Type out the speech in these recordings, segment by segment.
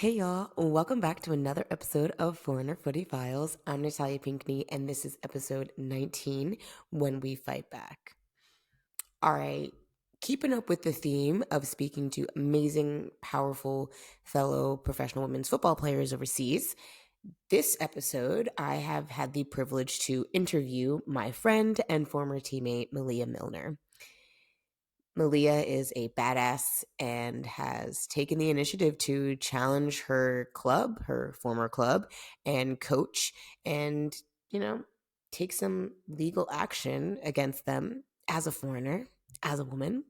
Hey y'all, welcome back to another episode of Foreigner Footy Files. I'm Natalia Pinkney, and this is episode 19, When We Fight Back. All right, keeping up with the theme of speaking to amazing, powerful fellow professional women's football players overseas, this episode I have had the privilege to interview my friend and former teammate, Maleah Milner. Maleah is a badass and has taken the initiative to challenge her club, her former club, and coach, and, take some legal action against them as a foreigner, as a woman,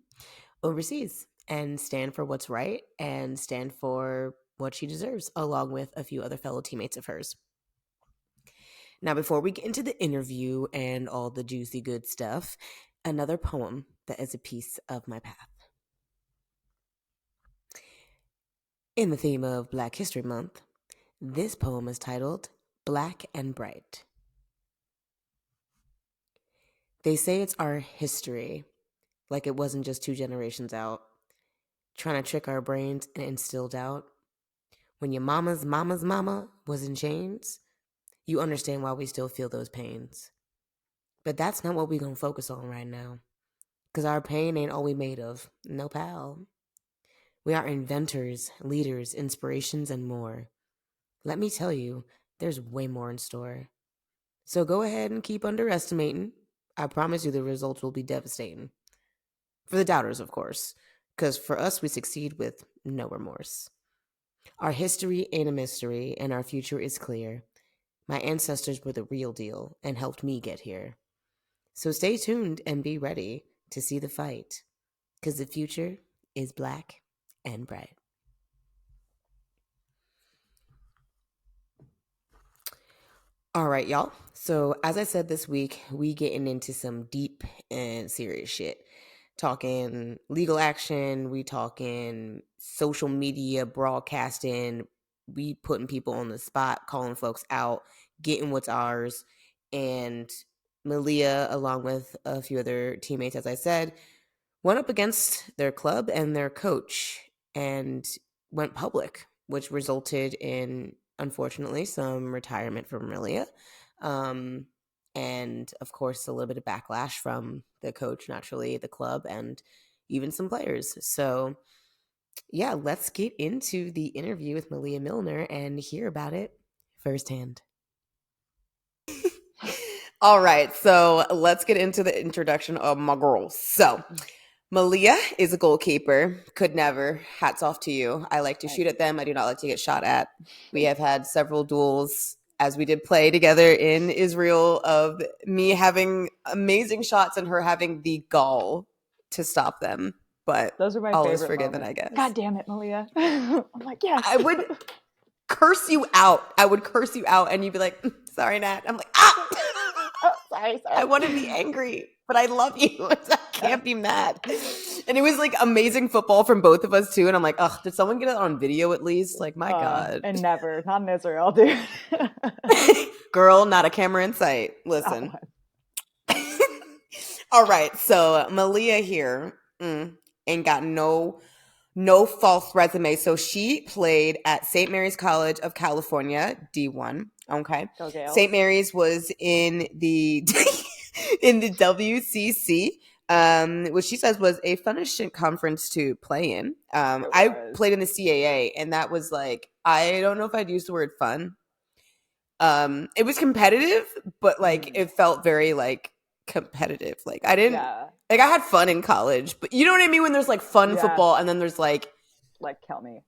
overseas, and stand for what's right and stand for what she deserves, along with a few other fellow teammates of hers. Now, before we get into the interview and all the juicy good stuff, another poem that is a piece of my path. In the theme of Black History Month, this poem is titled Black and Bright. They say it's our history, like it wasn't just 2 generations out, trying to trick our brains and instill doubt. When your mama's mama's mama was in chains, you understand why we still feel those pains. But that's not what we're going to focus on right now, because our pain ain't all we made of, no pal. We are inventors, leaders, inspirations, and more. Let me tell you, there's way more in store. So go ahead and keep underestimating. I promise you the results will be devastating. For the doubters, of course, because for us, we succeed with no remorse. Our history ain't a mystery, and our future is clear. My ancestors were the real deal and helped me get here. So stay tuned and be ready to see the fight, because the future is black and bright. All right, y'all. So as I said this week, we getting into some deep and serious shit. Talking legal action, we talking social media broadcasting, we putting people on the spot, calling folks out, getting what's ours. And Maleah, along with a few other teammates, as I said, went up against their club and their coach and went public, which resulted in, unfortunately, some retirement from Maleah. And, of course, a little bit of backlash from the coach, naturally, the club, and even some players. So, yeah, let's get into the interview with Maleah Milner and hear about it firsthand. All right, so let's get into the introduction of my girl. So, Maleah is a goalkeeper. Could never. Hats off to you. I like to shoot at them. I do not like to get shot at. We have had several duels as we did play together in Israel of me having amazing shots and her having the gall to stop them. But those are my all favorite is forgiven, moments. I guess. God damn it, Maleah. I'm like, yes. I would curse you out. And you'd be like, sorry, Nat. I'm like, ah! Oh, sorry. I want to be angry, but I love you. I can't be mad. And it was like amazing football from both of us too. And I'm like, ugh, did someone get it on video at least? Like, my God. And never, not in Israel, dude. Girl, not a camera in sight. Listen. All right. So Maleah here ain't got no false resume. So she played at St. Mary's College of California, D1. Okay. St. Mary's was in the in the WCC, which she says was a fun conference to play in. I played in the CAA, and that was like, I don't know if I'd use the word fun. It was competitive, but like it felt very like competitive. Like I didn't like I had fun in college, but you know what I mean when there's like fun football and then there's like kill me.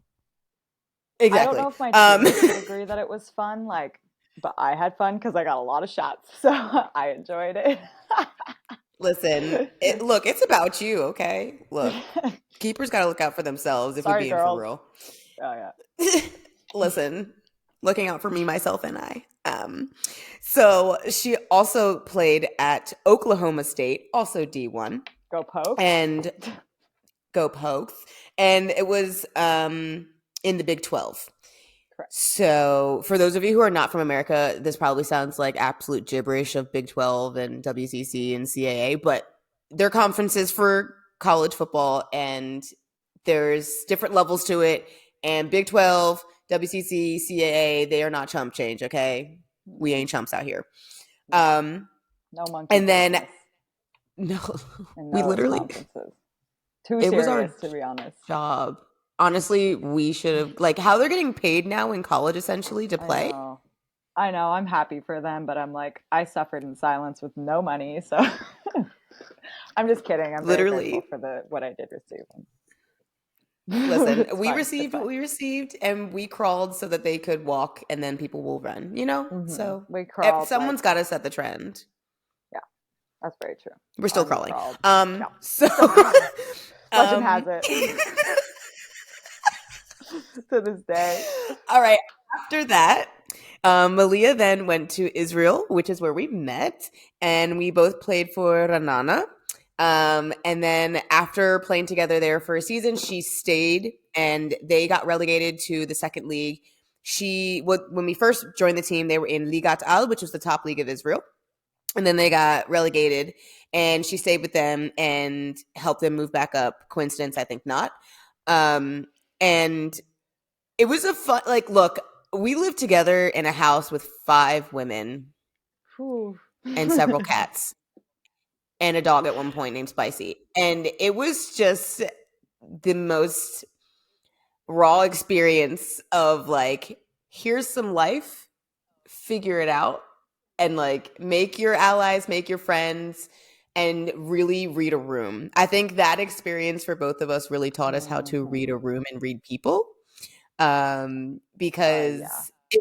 Exactly. I don't know if my teammates would agree that it was fun, but I had fun because I got a lot of shots, so I enjoyed it. Listen, look, it's about you, okay? Look, keepers got to look out for themselves if we're being for real. Oh, yeah. Listen, looking out for me, myself, and I. So she also played at Oklahoma State, also D1. Go Pokes. And go Pokes. And it was in the Big 12. Correct. So for those of you who are not from America, this probably sounds like absolute gibberish of Big 12 and WCC and CAA, but they're conferences for college football, and there's different levels to it. And Big 12, WCC, CAA, they are not chump change, okay? We ain't chumps out here. No monkey And then business. no, And we no literally, conferences. Too it was serious, our to be honest. job. Honestly, we should have, like, how they're getting paid now in college essentially to I play. know. I know. I'm happy for them, but I'm like, I suffered in silence with no money, so I'm just kidding. I'm very grateful Literally. for what I did receive. Listen, It's we fine. It's received what fine. we received and we crawled so that they could walk and then people will run, you know? So We crawled someone's got to set the trend. yeah, that's very true. We're still Army crawling. crawled. Yeah, So still crawling. Legend has um it to this day. all right. After that, Maleah then went to Israel, which is where we met, and we both played for Ranana. And then after playing together there for a season, she stayed, and they got relegated to the second league. When we first joined the team, they were in Ligat Al, which was the top league of Israel, and then they got relegated. And she stayed with them and helped them move back up. Coincidence? I think not. And it was a fun, like, look, we lived together in a house with 5 women and several cats and a dog at one point named Spicy. And it was just the most raw experience of like, here's some life, figure it out, and like make your allies, make your friends, and really read a room. I think that experience for both of us really taught us how to read a room and read people. Because Yeah.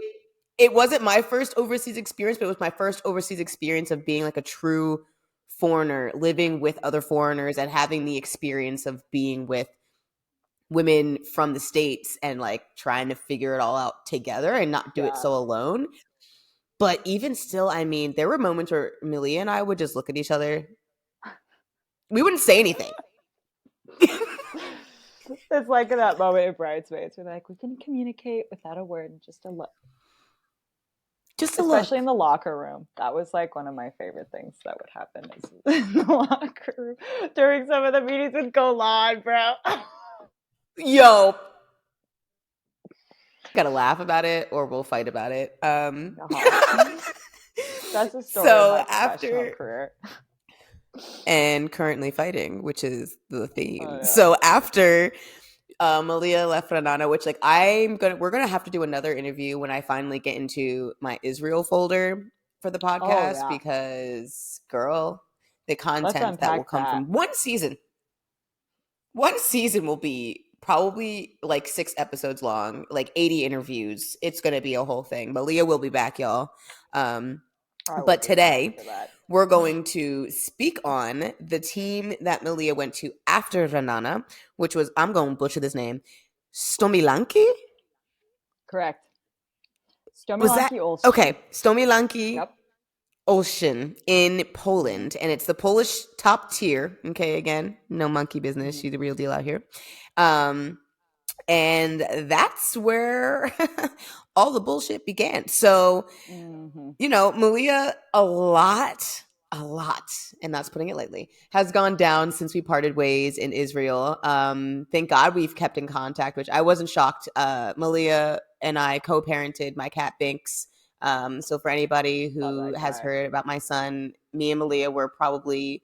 it wasn't my first overseas experience, but it was my first overseas experience of being like a true foreigner, living with other foreigners and having the experience of being with women from the States and like trying to figure it all out together and not do it so alone. But even still, I mean, there were moments where Maleah and I would just look at each other. We wouldn't say anything. It's like that moment in Bridesmaids where like, we can communicate without a word, just a look. Just a Especially look. in the locker room. That was like one of my favorite things that would happen is in the locker room during some of the meetings would go on, bro. Yo. Gotta laugh about it or we'll fight about it. That's a story so of my professional career. And currently fighting, which is the theme. Oh, yeah. So after Maleah left Ranana, which like we're gonna have to do another interview when I finally get into my Israel folder for the podcast because girl, the content that will come from one season will be probably like 6 episodes long, like 80 interviews. It's gonna be a whole thing. Maleah will be back, y'all. But today we're going to speak on the team that Maleah went to after Ranana, which was, I'm going to butcher this name, Stomilanki? Correct. Stomilanki Olsztyn. Okay, Stomilanki Olsztyn in Poland. And it's the Polish top tier. Okay, again, no monkey business. She's the real deal out here. And that's where all the bullshit began. So, you know, Maleah, a lot, and that's putting it lightly, has gone down since we parted ways in Israel. Thank God we've kept in contact, which I wasn't shocked. Maleah and I co-parented my cat Binks. So for anybody who has heard about my son, me and Maleah were probably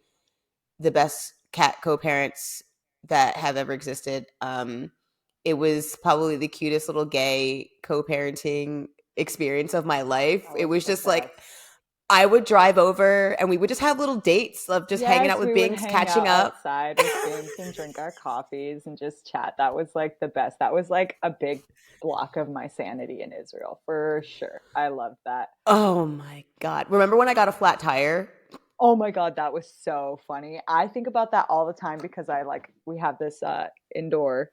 the best cat co-parents that have ever existed. It was probably the cutest little gay co-parenting experience of my life. It was just like, I would drive over and we would just have little dates of just hanging out with Binks, catching up outside with Binks and drink our coffees and just chat. That was like the best. That was like a big block of my sanity in Israel for sure. I loved that. Oh my God. Remember when I got a flat tire? Oh my God, that was so funny. I think about that all the time because we have this indoor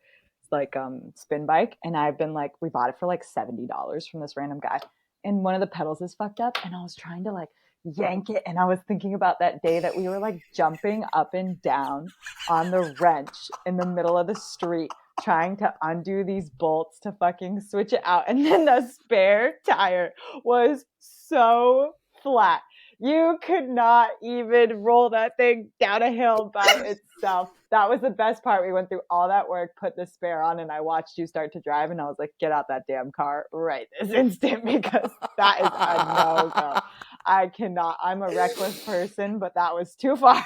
spin bike, and I've been like, we bought it for like $70 from this random guy, and one of the pedals is fucked up, and I was trying to like yank it, and I was thinking about that day that we were like jumping up and down on the wrench in the middle of the street trying to undo these bolts to fucking switch it out, and then the spare tire was so flat. You could not even roll that thing down a hill by itself. That was the best part. We went through all that work, put the spare on, and I watched you start to drive, and I was like, get out that damn car right this instant because that is a no go. I cannot. I'm a reckless person, but that was too far.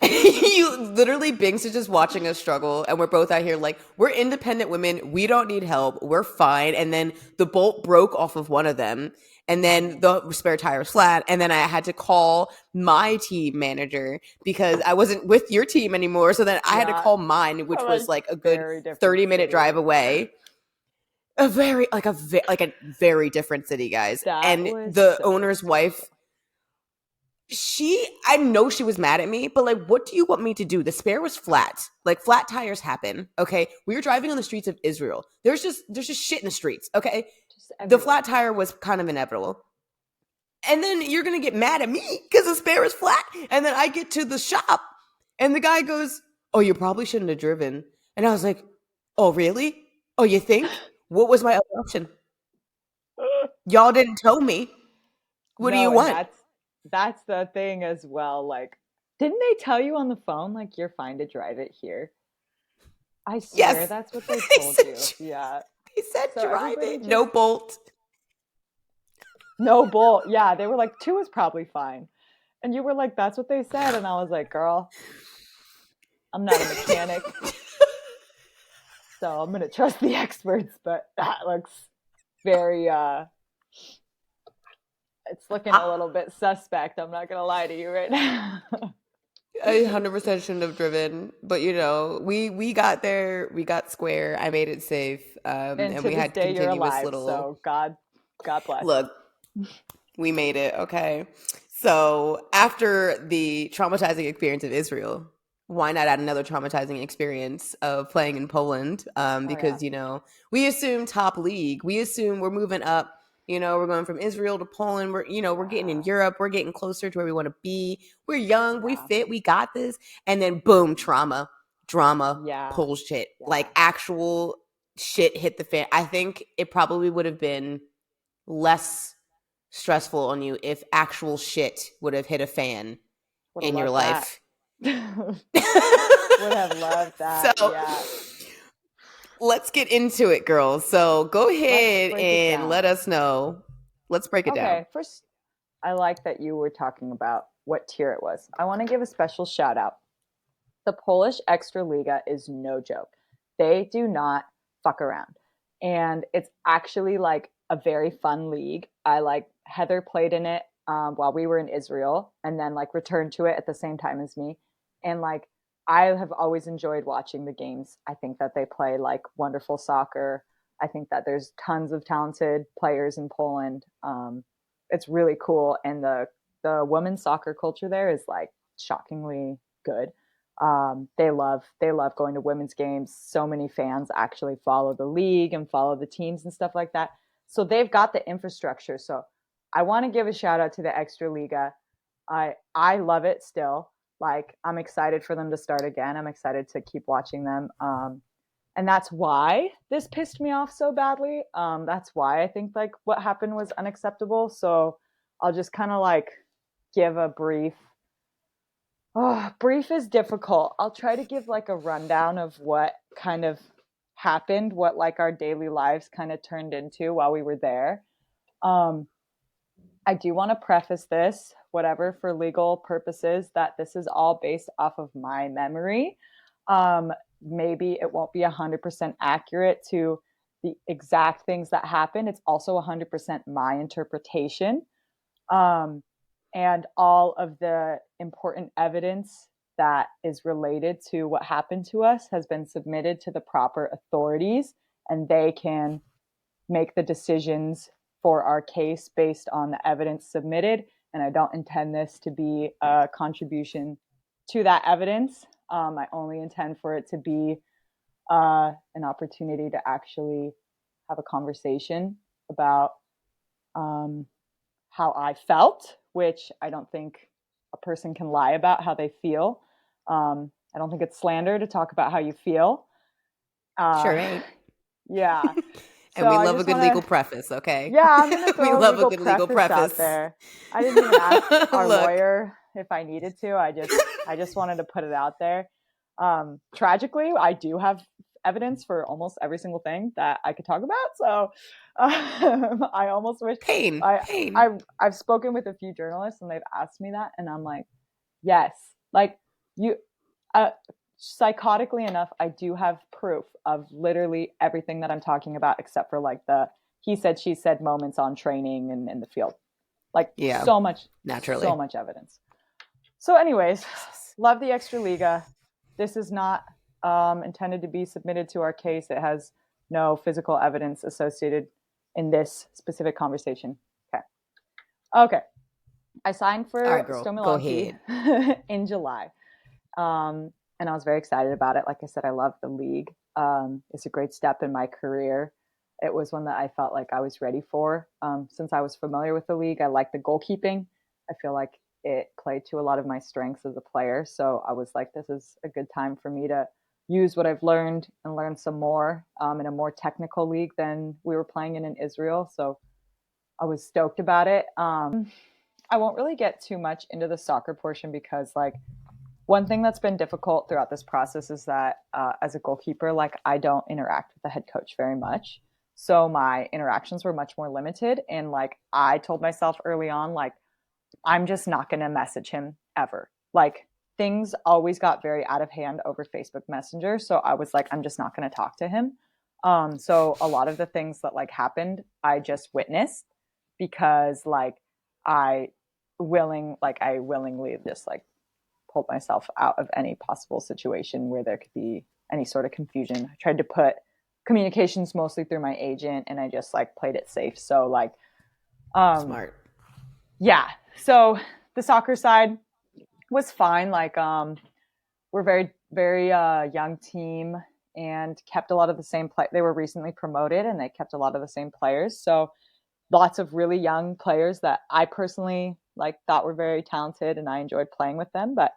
You literally Binks is just watching us struggle, and we're both out here like we're independent women. We don't need help. We're fine. And then the bolt broke off of one of them, and then the spare tire was flat. And then I had to call my team manager because I wasn't with your team anymore. So then I had to Yeah, call mine, which from was a like a good very different 30-minute city. drive away. A very different city, guys. That And was the so owner's wife, stressful. I know she was mad at me, but like, what do you want me to do? The spare was flat. Like, flat tires happen. Okay. We were driving on the streets of Israel. There's just shit in the streets. Okay. Just The everywhere. flat tire was kind of inevitable. And then you're going to get mad at me because the spare is flat. And then I get to the shop and the guy goes, "Oh, you probably shouldn't have driven." And I was like, "Oh, really? Oh, you think? What was my other option? Y'all didn't tell me. What do No, you and want?" that's the thing as well. Like, didn't they tell you on the phone like you're fine to drive it here? I swear Yes. that's what they they told you. said Yeah. They said So drive everybody it, no just bolt. no bull. Yeah, they were like two is probably fine. And you were like, that's what they said. And I was like, girl, I'm not a mechanic, so I'm gonna trust the experts, but that looks very it's looking I, a little bit suspect. I'm not gonna lie to you right now. I 100% shouldn't have driven, but we got there, we got square. I made it safe, And and to we this had day you're continuous alive, little so God bless. look. We made it, okay. So after the traumatizing experience of Israel, why not add another traumatizing experience of playing in Poland? Oh yeah. Because we assume top league, we assume we're moving up. We're going from Israel to Poland. We're getting in Yeah. Europe. We're getting closer to where we want to be. We're young. We Yeah. fit. We got this. And then boom, trauma, drama, Yeah. bullshit. Like Yeah. actual shit hit the fan. I think it probably would have been less stressful on you if actual shit would have hit a fan Would have in your loved that. life. Would have loved So that. Yeah. let's get into it, girls. So go Let's ahead break it and let down. us know. Let's break it down. Okay, first, I like that you were talking about what tier it was. I want to give a special shout out. The Polish Extraliga is no joke. They do not fuck around. And it's actually like a very fun league. I like Heather played in it while we were in Israel and then like returned to it at the same time as me. And like I have always enjoyed watching the games. I think that they play like wonderful soccer. I think that there's tons of talented players in Poland. It's really cool, and the women's soccer culture there is like shockingly good. They love going to women's games. So many fans actually follow the league and follow the teams and stuff like that. So they've got the infrastructure. So I want to give a shout out to the Extra Liga. I love it still. Like I'm excited for them to start again. I'm excited to keep watching them. And that's why this pissed me off so badly. That's why I think like what happened was unacceptable. So I'll just kind of like give a brief. Oh, brief is difficult. I'll try to give like a rundown of what kind of happened, what like our daily lives kind of turned into while we were there. Um, I do want to preface this, whatever, for legal purposes, that this is all based off of my memory. Maybe it won't be 100% accurate to the exact things that happened. It's also 100% my interpretation. Um, and all of the important evidence that is related to what happened to us has been submitted to the proper authorities, and they can make the decisions for our case based on the evidence submitted. And I don't intend this to be a contribution to that evidence. I only intend for it to be an opportunity to actually have a conversation about um, how I felt, which I don't think a person can lie about how they feel. I don't think it's slander to talk about how you feel. Uh, Sure ain't. yeah. So And we I love a just good want legal to, preface, okay? yeah, I'm going to We throw a love a legal good legal preface out preface. there. I didn't even ask our Look. lawyer if I needed to. I just wanted to put it out there. Tragically, I do have evidence for almost every single thing that I could talk about. So I almost wish Pain. I, Pain. I've spoken with a few journalists and they've asked me that, and I'm like, yes, like you, uh, psychotically enough, I do have proof of literally everything that I'm talking about, except for like the he said, she said moments on training and in the field. Like Yeah, so naturally. much evidence. So, anyways, Jesus. love the Extraliga. This is not intended to be submitted to our case. It has no physical evidence associated in this specific conversation. Okay. Okay. I signed All right, for girl, go Stomilanki ahead. in July. And I was very excited about it. Like I said, I love the league. It's a great step in my career. It was one that I felt like I was ready for. Since I was familiar with the league, I like the goalkeeping. I feel like it played to a lot of my strengths as a player. So I was like, this is a good time for me to use what I've learned and learn some more in a more technical league than we were playing in Israel. So I was stoked about it. I won't really get too much into the soccer portion because, like, one thing that's been difficult throughout this process is that as a goalkeeper, like, I don't interact with the head coach very much. So my interactions were much more limited. And like, I told myself early on, like, I'm just not going to message him ever. Like, things always got very out of hand over Facebook Messenger. So I was like, I'm just not going to talk to him. So a lot of the things that like happened, I just witnessed because like I I willingly just like pulled myself out of any possible situation where there could be any sort of confusion. I tried to put communications mostly through my agent and I just like played it safe. So like um Smart. yeah. So the soccer side was fine. Like we're very young team and kept a lot of the same play. They were recently promoted and they kept a lot of the same players. So lots of really young players that I personally like thought were very talented and I enjoyed playing with them. But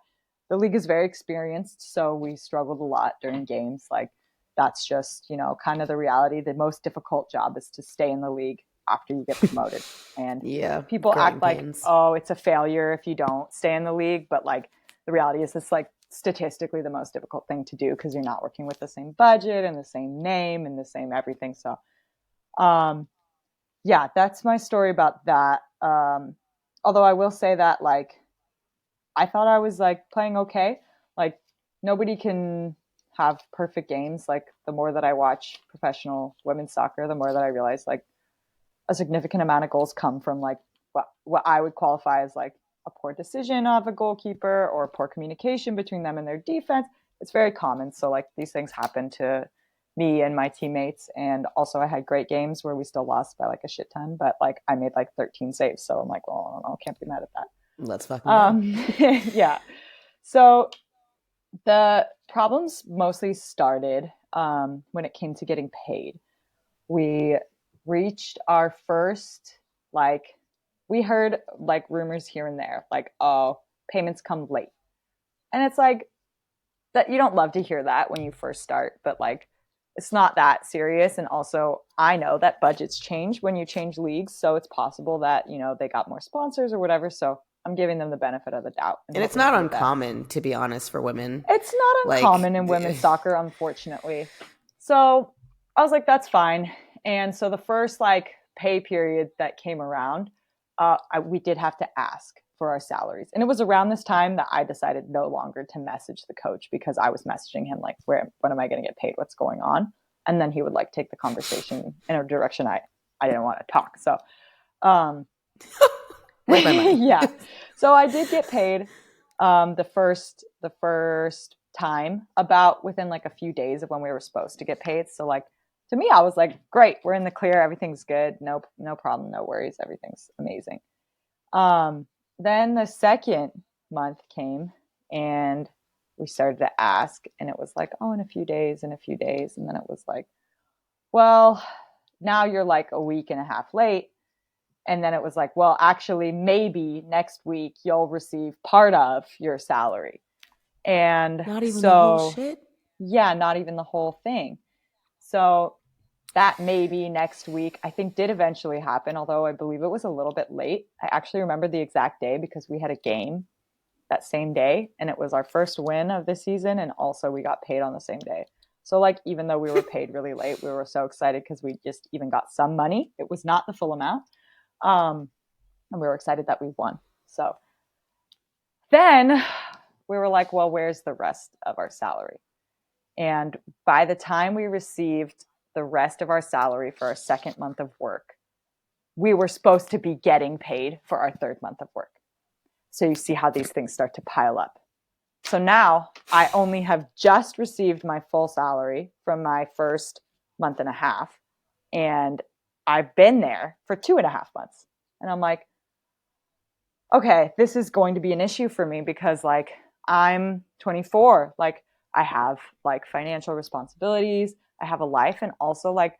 the league is very experienced, so we struggled a lot during games. Like that's just, kind of the reality. The most difficult job is to stay in the league after you get promoted. And Yeah, people growing act like, pains. oh, it's a failure if you don't stay in the league, but like the reality is it's like statistically the most difficult thing to do because you're not working with the same budget and the same name and the same everything. So um yeah, that's my story about that. Although I will say that like I thought I was like playing okay. Like nobody can have perfect games. Like the more that I watch professional women's soccer, the more that I realize like a significant amount of goals come from like what I would qualify as like a poor decision of a goalkeeper or poor communication between them and their defense. It's very common. So like these things happen to me and my teammates. And also I had great games where we still lost by like a shit ton, but like I made like 13 saves. So I'm like, well, I don't know, can't be mad at that. Let's fucking go. Yeah. So the problems mostly started when it came to getting paid. We reached our first, like, we heard like rumors here and there, like, oh, payments come late. And it's like, that you don't love to hear that when you first start, but like, it's not that serious. And also, I know that budgets change when you change leagues. So it's possible that, they got more sponsors or whatever. So I'm giving them the benefit of the doubt and And it's hoping not for the best. uncommon, to be honest, for women. It's not Like, uncommon in women's soccer, unfortunately. So I was like, that's fine. And so the first like pay period that came around, we did have to ask for our salaries. And it was around this time that I decided no longer to message the coach because I was messaging him like, when am I going to get paid? What's going on? And then he would like take the conversation in a direction I didn't want to talk. So, um, where's my money? yeah. So I did get paid the first time about within like a few days of when we were supposed to get paid. So like to me, I was like, great, we're in the clear, everything's good, no problem, no worries, everything's amazing. Um, then the second month came and we started to ask, and it was like, oh, in a few days, and then it was like, well, now you're like a week and a half late. And then it was like, well, actually, maybe next week you'll receive part of your salary. And Not even the whole so, shit? yeah, not even the whole thing. So that maybe next week, I think did eventually happen, although I believe it was a little bit late. I actually remember the exact day because we had a game that same day and it was our first win of the season, and also we got paid on the same day. So like even though we were paid really late, we were so excited because we just even got some money. It was not the full amount. And we were excited that we won. So then we were like, well, where's the rest of our salary? And by the time we received the rest of our salary for our second month of work, we were supposed to be getting paid for our third month of work. So you see how these things start to pile up. So now I only have just received my full salary from my first month and a half. And I've been there for 2.5 months. And I'm like, okay, this is going to be an issue for me because like I'm 24, like I have like financial responsibilities, I have a life, and also like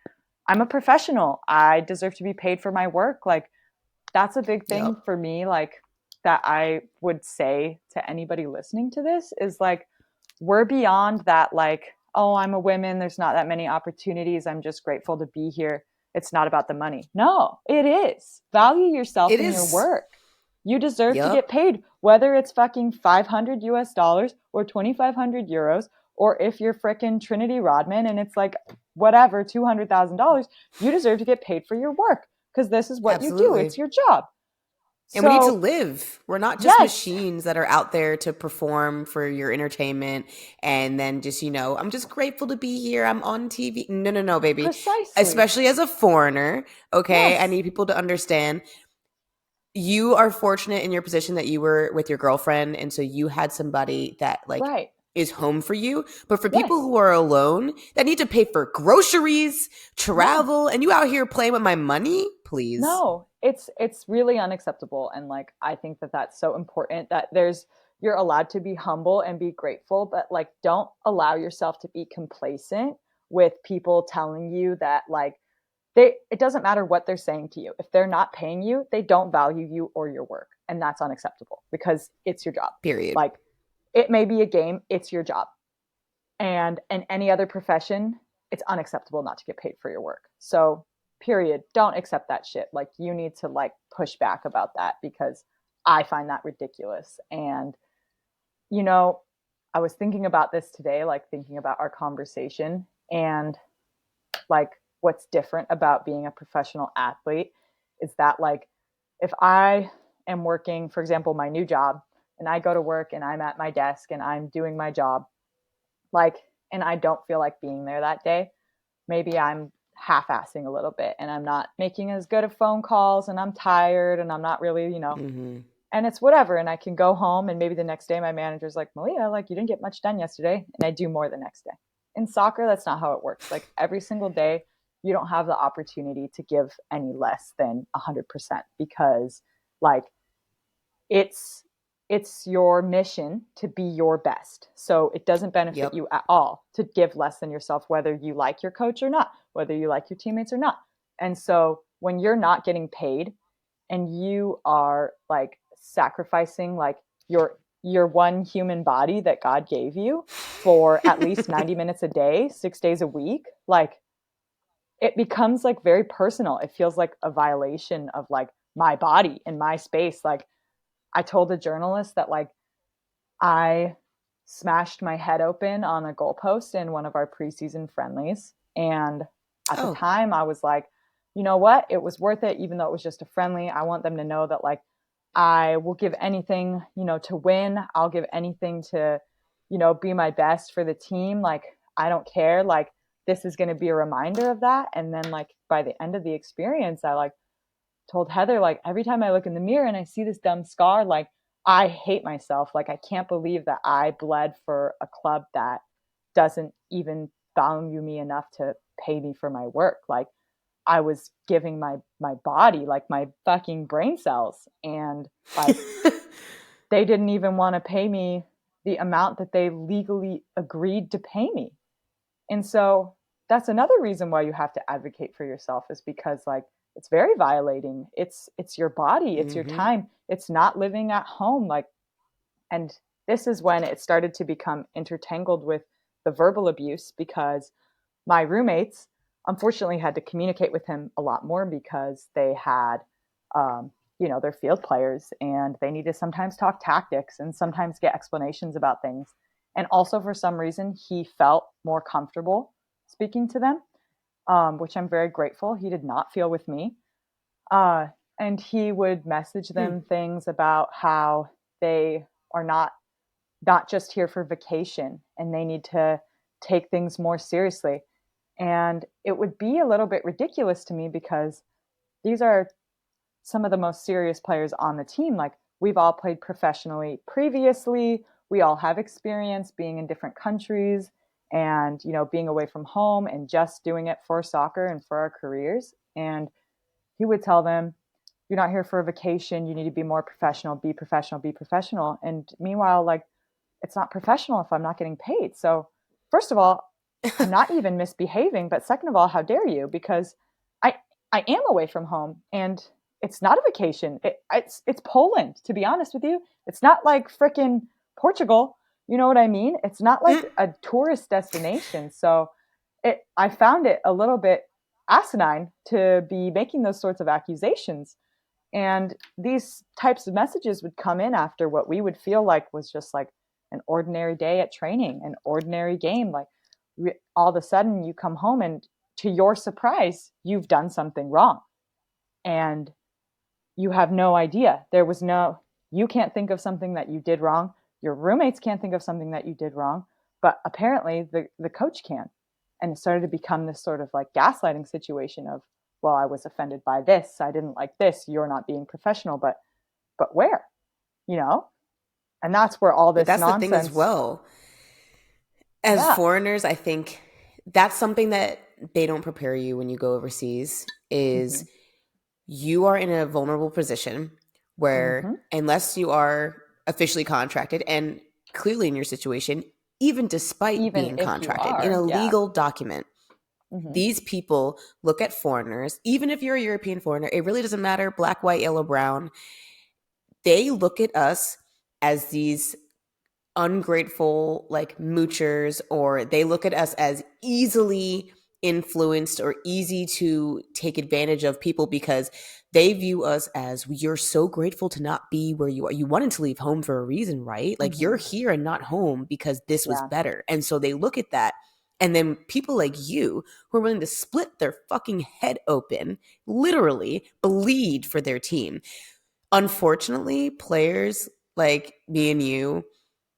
I'm a professional. I deserve to be paid for my work. Like that's a big thing Yep. for me, like that I would say to anybody listening to this is like we're beyond that like, oh, I'm a woman, there's not that many opportunities, I'm just grateful to be here. It's not about the money. No, it is. Value yourself It in your is. work. You deserve to get Yep. paid, whether it's fucking 500 US dollars or 2,500 euros, or if you're frickin' Trinity Rodman and it's like whatever, $200,000, you deserve to get paid for your work because this is what you do. Absolutely. It's your job. And we need to So, live. We're not just yes, machines that are out there to perform for your entertainment and then just, I'm just grateful to be here. I'm on TV. No, no, no, baby. precisely. Especially as a foreigner, okay? I Yes, need people to understand you are fortunate in your position that you were with your girlfriend and so you had somebody that like right. is home for you, but for people Yes. who are alone that need to pay for groceries, No. travel, and you out here playing with my money, please. No, it's really unacceptable, and like I think that that's so important that there's you're allowed to be humble and be grateful, but like don't allow yourself to be complacent with people telling you that like they it doesn't matter what they're saying to you. If they're not paying you, they don't value you or your work, and that's unacceptable because it's your job. Period. Like it may be a game, it's your job. And in any other profession, it's unacceptable not to get paid for your work. So, period, don't accept that shit. Like you need to like push back about that because I find that ridiculous. And you know, I was thinking about this today, like thinking about our conversation and like what's different about being a professional athlete is that like if I am working, for example, my new job, and I go to work and I'm at my desk and I'm doing my job, like, and I don't feel like being there that day, maybe I'm half-assing a little bit and I'm not making as good of phone calls and I'm tired and I'm not really, Mm-hmm. and it's whatever. And I can go home and maybe the next day my manager's like, Maleah, like you didn't get much done yesterday. And I do more the next day. In soccer, that's not how it works. Like every single day, you don't have the opportunity to give any less than 100% because like it's it's your mission to be your best. So it doesn't benefit Yep. you at all to give less than yourself, whether you like your coach or not, whether you like your teammates or not. And so when you're not getting paid and you are like sacrificing like your one human body that God gave you for at least 90 minutes a day, 6 days a week, like it becomes like very personal. It feels like a violation of like my body and my space. Like I told a journalist that like I smashed my head open on a goalpost in one of our preseason friendlies. And at the Oh. time, I was like, you know what? It was worth it, even though it was just a friendly. I want them to know that, like, I will give anything, to win. I'll give anything to, be my best for the team. Like, I don't care. Like, this is going to be a reminder of that. And then, like, by the end of the experience, I like told Heather, like, every time I look in the mirror and I see this dumb scar, like, I hate myself. Like, I can't believe that I bled for a club that doesn't even value me enough to pay me for my work. Like, I was giving my body, like my fucking brain cells, and like they didn't even want to pay me the amount that they legally agreed to pay me. And so that's another reason why you have to advocate for yourself is because like it's very violating. It's your body, it's your Mm-hmm. time. It's not living at home like and this is when it started to become intertangled with the verbal abuse because my roommates unfortunately had to communicate with him a lot more because they had, their field players, and they need to sometimes talk tactics and sometimes get explanations about things. And also, for some reason, he felt more comfortable speaking to them, which I'm very grateful he did not feel with me. Uh, and he would message Hmm. them things about how they are not just here for vacation and they need to take things more seriously. And it would be a little bit ridiculous to me because these are some of the most serious players on the team. Like, we've all played professionally previously. We all have experience being in different countries and, being away from home and just doing it for soccer and for our careers. And he would tell them, you're not here for a vacation. You need to be more professional, be professional, be professional. And meanwhile, like, it's not professional if I'm not getting paid. So, first of all, I'm not even misbehaving, but second of all, how dare you? Because I I am away from home and it's not a vacation. It's Poland, to be honest with you. It's not like freaking Portugal. You know what I mean? It's not like Mm. a tourist destination. So, I found it a little bit asinine to be making those sorts of accusations. And these types of messages would come in after what we would feel like was just like an ordinary day at training, an ordinary game. Like, all of a sudden you come home and to your surprise, you've done something wrong. And you have no idea. You can't think of something that you did wrong. Your roommates can't think of something that you did wrong, but apparently the coach can. And it started to become this sort of like gaslighting situation of, well, I was offended by this. I didn't like this. You're not being professional, but where? You know? And that's where all But this that's the thing as nonsense. well. As Yeah. foreigners, I think that's something that they don't prepare you when you go overseas Mm-hmm. is you are in a vulnerable position where Mm-hmm. unless you are officially contracted and clearly in your situation, even despite Even being if you contracted in a are, yeah. legal document, Mm-hmm. these people look at foreigners, even if you're a European foreigner, it really doesn't matter, black, white, yellow, brown. They look at us as these ungrateful like moochers, or they look at us as easily influenced or easy to take advantage of people because they view us as, you're so grateful to not be where you are. You wanted to leave home for a reason, right? Like, you're Mm-hmm. here and not home because this was Yeah. better. And so they look at that. And then people like you who are willing to split their fucking head open, literally bleed for their team. Unfortunately, players like me and you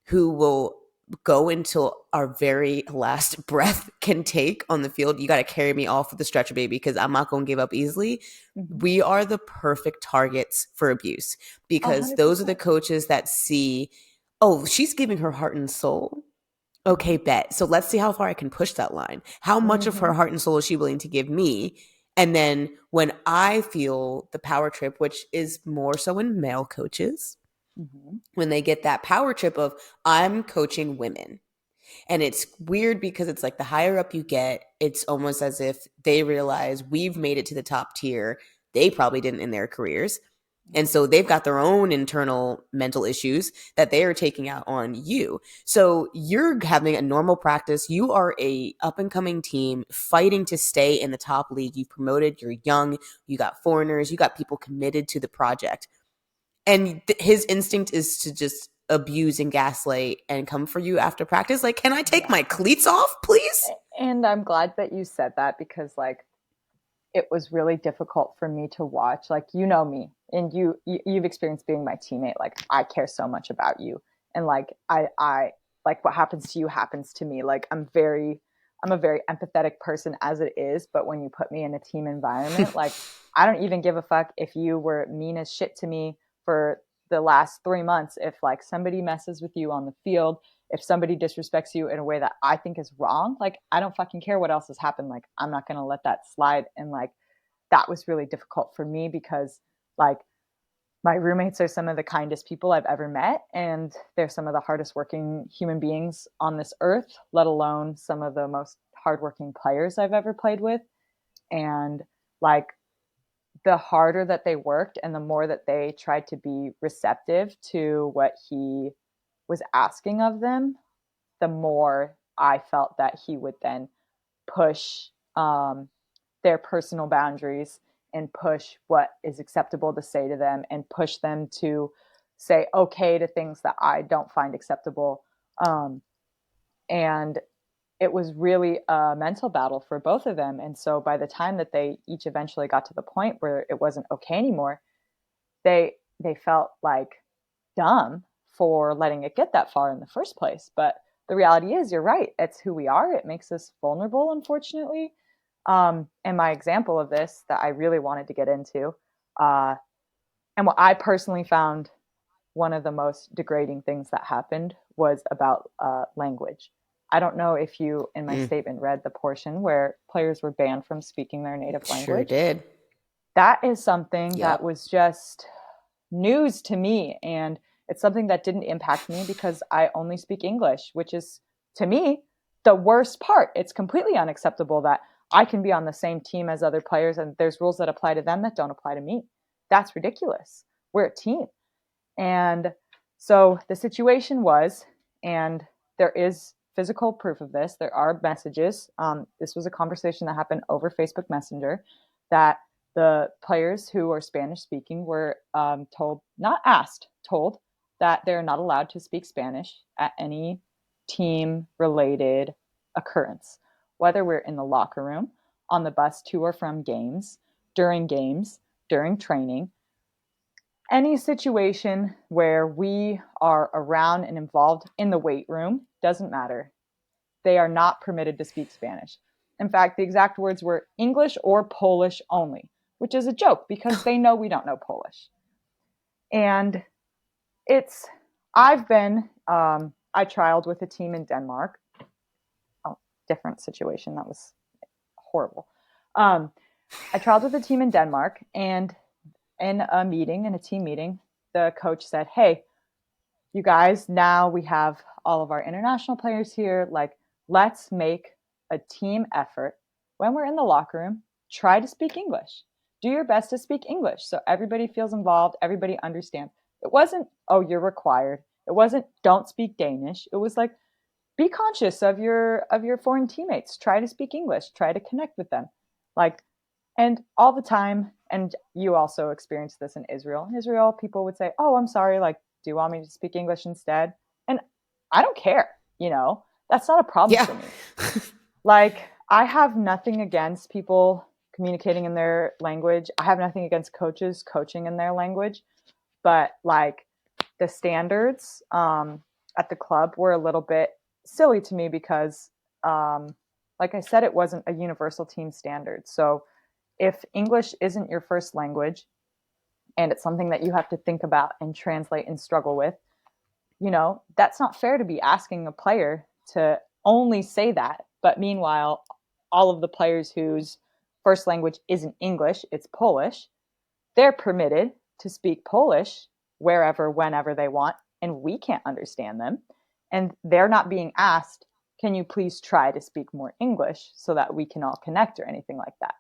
who will go until our very last breath can take on the field. You got to carry me off with the stretcher, baby, because I'm not going to give up easily. Mm-hmm. We are the perfect targets for abuse A because hundred those are the percent. coaches that see, oh, she's giving her heart and soul. Mm-hmm. Okay, bet. So let's see how far I can push that line. How much of Mm-hmm. her heart and soul is she willing to give me? And then when I feel the power trip, which is more so in male coaches, Mm-hmm. when they get that power trip of, I'm coaching women. And it's weird because it's like the higher up you get, it's almost as if they realize we've made it to the top tier. They probably didn't in their careers. And Mm-hmm. so they've got their own internal mental issues that they are taking out on you. So you're having a normal practice. You are a up and coming team fighting to stay in the top league. You've promoted, you're young, you got foreigners, you got people committed to the project. And his instinct is to just abuse and gaslight and come for you after practice. Like, can I take Yeah. my cleats off, please? And I'm glad that you said that because, like, it was really difficult for me to watch. Like, you know me, and you've experienced being my teammate. Like, I care so much about you, and like I like what happens to you happens to me. Like, I'm a very empathetic person as it is, but when you put me in a team environment, like, I don't even give a fuck if you were mean as shit to me for the last 3 months. If like somebody messes with you on the field, if somebody disrespects you in a way that I think is wrong, like, I don't fucking care what else has happened. Like, I'm not going to let that slide. And like, that was really difficult for me because, like, my roommates are some of the kindest people I've ever met, and they're some of the hardest working human beings on this earth, let alone some of the most hardworking players I've ever played with. And like, the harder that they worked and the more that they tried to be receptive to what he was asking of them, the more I felt that he would then push. their personal boundaries and push what is acceptable to say to them and push them to say okay to things that I don't find acceptable. And it was really a mental battle for both of them. And so by the time that they each eventually got to the point where it wasn't okay anymore, they felt like dumb for letting it get that far in the first place. But the reality is, you're right. It's who we are. It makes us vulnerable, unfortunately. And my example of this that I really wanted to get into, and what I personally found one of the most degrading things that happened was about language. I don't know if you, in my Mm, statement, read the portion where players were banned from speaking their native sure language. did. That is something that Yep. was just news to me. And it's something that didn't impact me because I only speak English, which is, to me, the worst part. It's completely unacceptable that I can be on the same team as other players and there's rules that apply to them that don't apply to me. That's ridiculous. We're a team. And so the situation was, and there is physical proof of this, there are messages. This was a conversation that happened over Facebook Messenger that the players who are Spanish speaking were told, not asked, told that they're not allowed to speak Spanish at any team related occurrence, whether we're in the locker room, on the bus to or from games, during training, any situation where we are around and involved in the weight room, doesn't matter. They are not permitted to speak Spanish. In fact, the exact words were English or Polish only, which is a joke because they know we don't know Polish. And it's, I trialed with a team in Denmark. Oh, different situation. That was horrible. Um, I trialed with a team in Denmark, and in a team meeting, the coach said, "Hey, you guys, now we have all of our international players here. Like, let's make a team effort. When we're in the locker room, try to speak English. Do your best to speak English so everybody feels involved, everybody understands." It wasn't, "Oh, you're required." It wasn't, "Don't speak Danish." It was like, be conscious of your foreign teammates. Try to speak English. Try to connect with them. Like, and all the time, and you also experienced this in Israel. In Israel, people would say, "Oh, I'm sorry, like, do you want me to speak English instead?" And I don't care, that's not a problem Yeah. for me. Like, I have nothing against people communicating in their language. I have nothing against coaches coaching in their language. But, like, the standards at the club were a little bit silly to me because, like I said, it wasn't a universal team standard. So if English isn't your first language and it's something that you have to think about and translate and struggle with, that's not fair to be asking a player to only say that. But meanwhile, all of the players whose first language isn't English, it's Polish, they're permitted to speak Polish wherever, whenever they want, and we can't understand them. And they're not being asked, "Can you please try to speak more English so that we can all connect," or anything like that.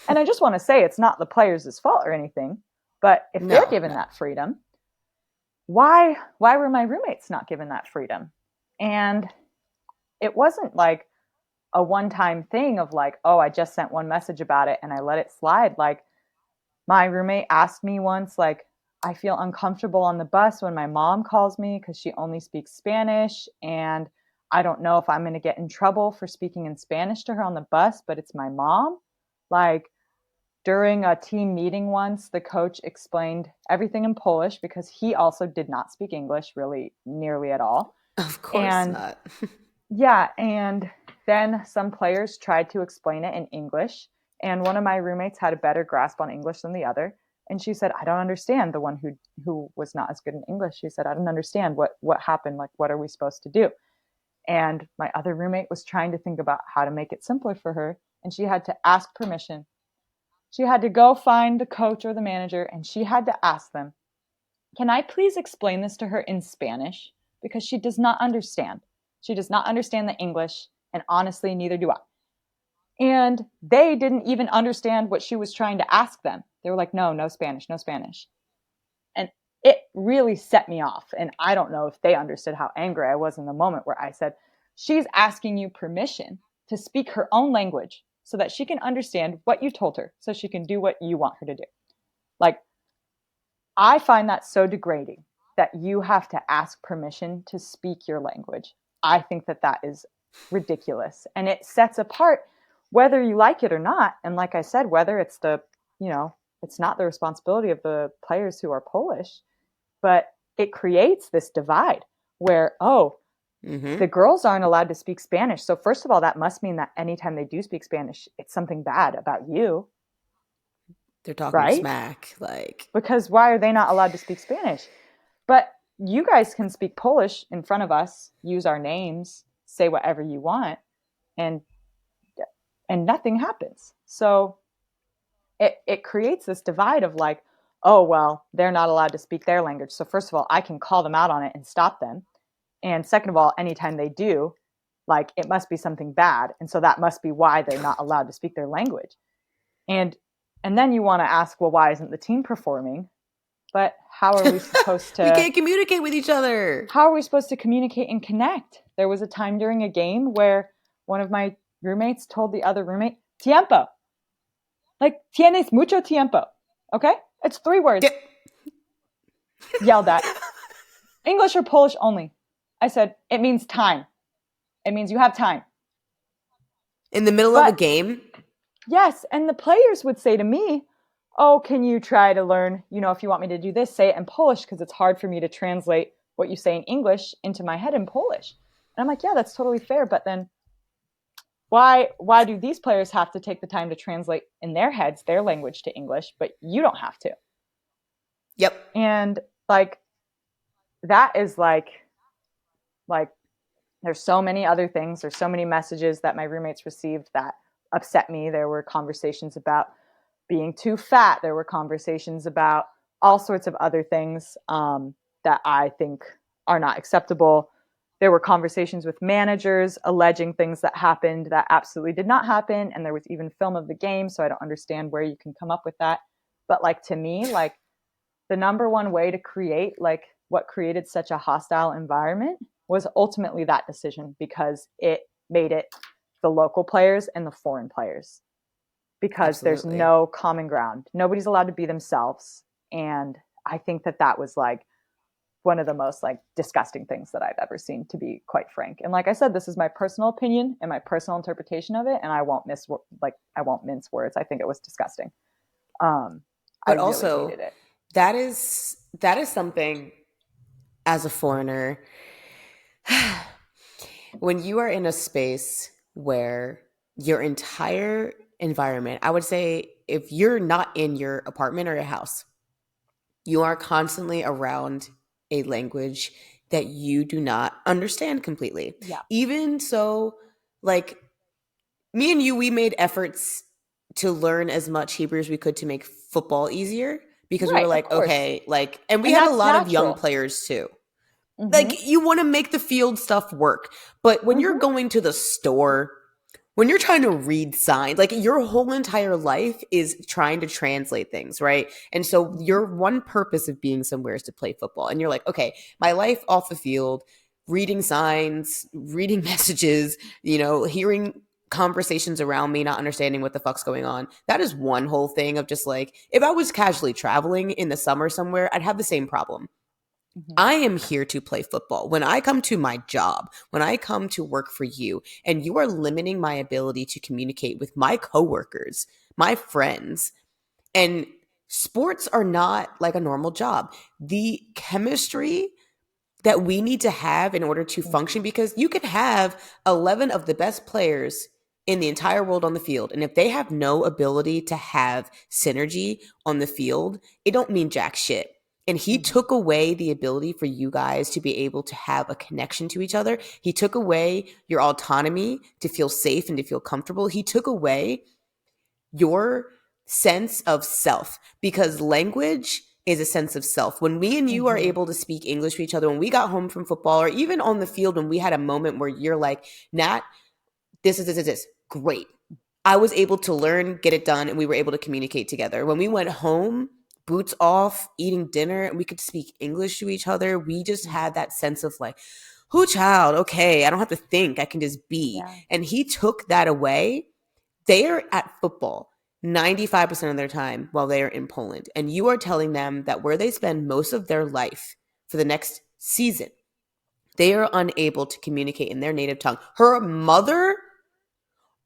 And I just want to say, it's not the players' fault or anything, but if they're No, given no. that freedom, why were my roommates not given that freedom? And it wasn't like a one-time thing of like, "Oh, I just sent one message about it and I let it slide." Like, my roommate asked me once, like, "I feel uncomfortable on the bus when my mom calls me because she only speaks Spanish, and I don't know if I'm going to get in trouble for speaking in Spanish to her on the bus, but it's my mom." Like, during a team meeting once, the coach explained everything in Polish because he also did not speak English really nearly at all. Of course And not. yeah, and then some players tried to explain it in English, and one of my roommates had a better grasp on English than the other. And she said, "I don't understand." The one who was not as good in English, she said, "I don't understand what happened. Like, what are we supposed to do?" And my other roommate was trying to think about how to make it simpler for her, and she had to ask permission. She had to go find the coach or the manager, and she had to ask them, "Can I please explain this to her in Spanish?" Because she does not understand. She does not understand the English, and honestly, neither do I. And they didn't even understand what she was trying to ask them. They were like, "No, no Spanish, no Spanish." And it really set me off. And I don't know if they understood how angry I was in the moment where I said, "She's asking you permission to speak her own language so that she can understand what you told her so she can do what you want her to do. Like, I find that so degrading that you have to ask permission to speak your language. I think that that is ridiculous. And it sets apart whether you like it or not. And like I said, whether it's it's not the responsibility of the players who are Polish, but it creates this divide where, the girls aren't allowed to speak Spanish. So first of all, that must mean that anytime they do speak Spanish, it's something bad about you. They're talking Right? smack. Like, Because why are they not allowed to speak Spanish? But you guys can speak Polish in front of us, use our names, say whatever you want, and nothing happens. So it creates this divide of like, oh, well, they're not allowed to speak their language. So first of all, I can call them out on it and stop them. And second of all, anytime they do, like, it must be something bad. And so that must be why they're not allowed to speak their language. And then you want to ask, well, why isn't the team performing? But how are we supposed to... we can't communicate with each other. How are we supposed to communicate and connect? There was a time during a game where one of my roommates told the other roommate, tiempo. Like, tienes mucho tiempo. Okay? It's 3 words. Yelled at. English or Polish only. I said, it means time. It means you have time. In the middle of a game? Yes, and the players would say to me, oh, can you try to learn, if you want me to do this, say it in Polish, because it's hard for me to translate what you say in English into my head in Polish. And I'm like, yeah, that's totally fair. But then why do these players have to take the time to translate in their heads their language to English, but you don't have to? Yep. And like, that is like there's so many other things. There's so many messages that my roommates received that upset me. There were conversations about being too fat. There were conversations about all sorts of other things that I think are not acceptable. There were conversations with managers alleging things that happened that absolutely did not happen. And there was even film of the game. So I don't understand where you can come up with that. But like, to me, like, the number one way to create like what created such a hostile environment was ultimately that decision, because it made it the local players and the foreign players, because There's no common ground. Nobody's allowed to be themselves. And I think that that was like one of the most like disgusting things that I've ever seen, to be quite frank. And like I said, this is my personal opinion and my personal interpretation of it. And I won't mince words. I think it was disgusting. But I also, really hated it. that is something, as a foreigner, when you are in a space where your entire environment, I would say, if you're not in your apartment or your house, you are constantly around a language that you do not understand completely. Yeah. Even so, like, me and you, we made efforts to learn as much Hebrew as we could to make football easier, because we were like, okay, like, and we had a lot of young players too. Mm-hmm. Like, you want to make the field stuff work. But when you're going to the store, when you're trying to read signs, like, your whole entire life is trying to translate things, right? And so your one purpose of being somewhere is to play football. And you're like, okay, my life off the field, reading signs, reading messages, hearing conversations around me, not understanding what the fuck's going on. That is one whole thing of just like, if I was casually traveling in the summer somewhere, I'd have the same problem. I am here to play football. When I come to my job, when I come to work for you, and you are limiting my ability to communicate with my coworkers, my friends, and sports are not like a normal job. The chemistry that we need to have in order to function, because you can have 11 of the best players in the entire world on the field, and if they have no ability to have synergy on the field, it don't mean jack shit. And he took away the ability for you guys to be able to have a connection to each other. He took away your autonomy to feel safe and to feel comfortable. He took away your sense of self, because language is a sense of self. When me and you are able to speak English to each other, when we got home from football, or even on the field, when we had a moment where you're like, Nat, this is great. I was able to learn, get it done, and we were able to communicate together. When we went home, boots off, eating dinner, and we could speak English to each other, we just had that sense of like, child, okay, I don't have to think, I can just be. Yeah. And he took that away. They are at football 95% of their time while they are in Poland. And you are telling them that where they spend most of their life for the next season, they are unable to communicate in their native tongue. Her mother,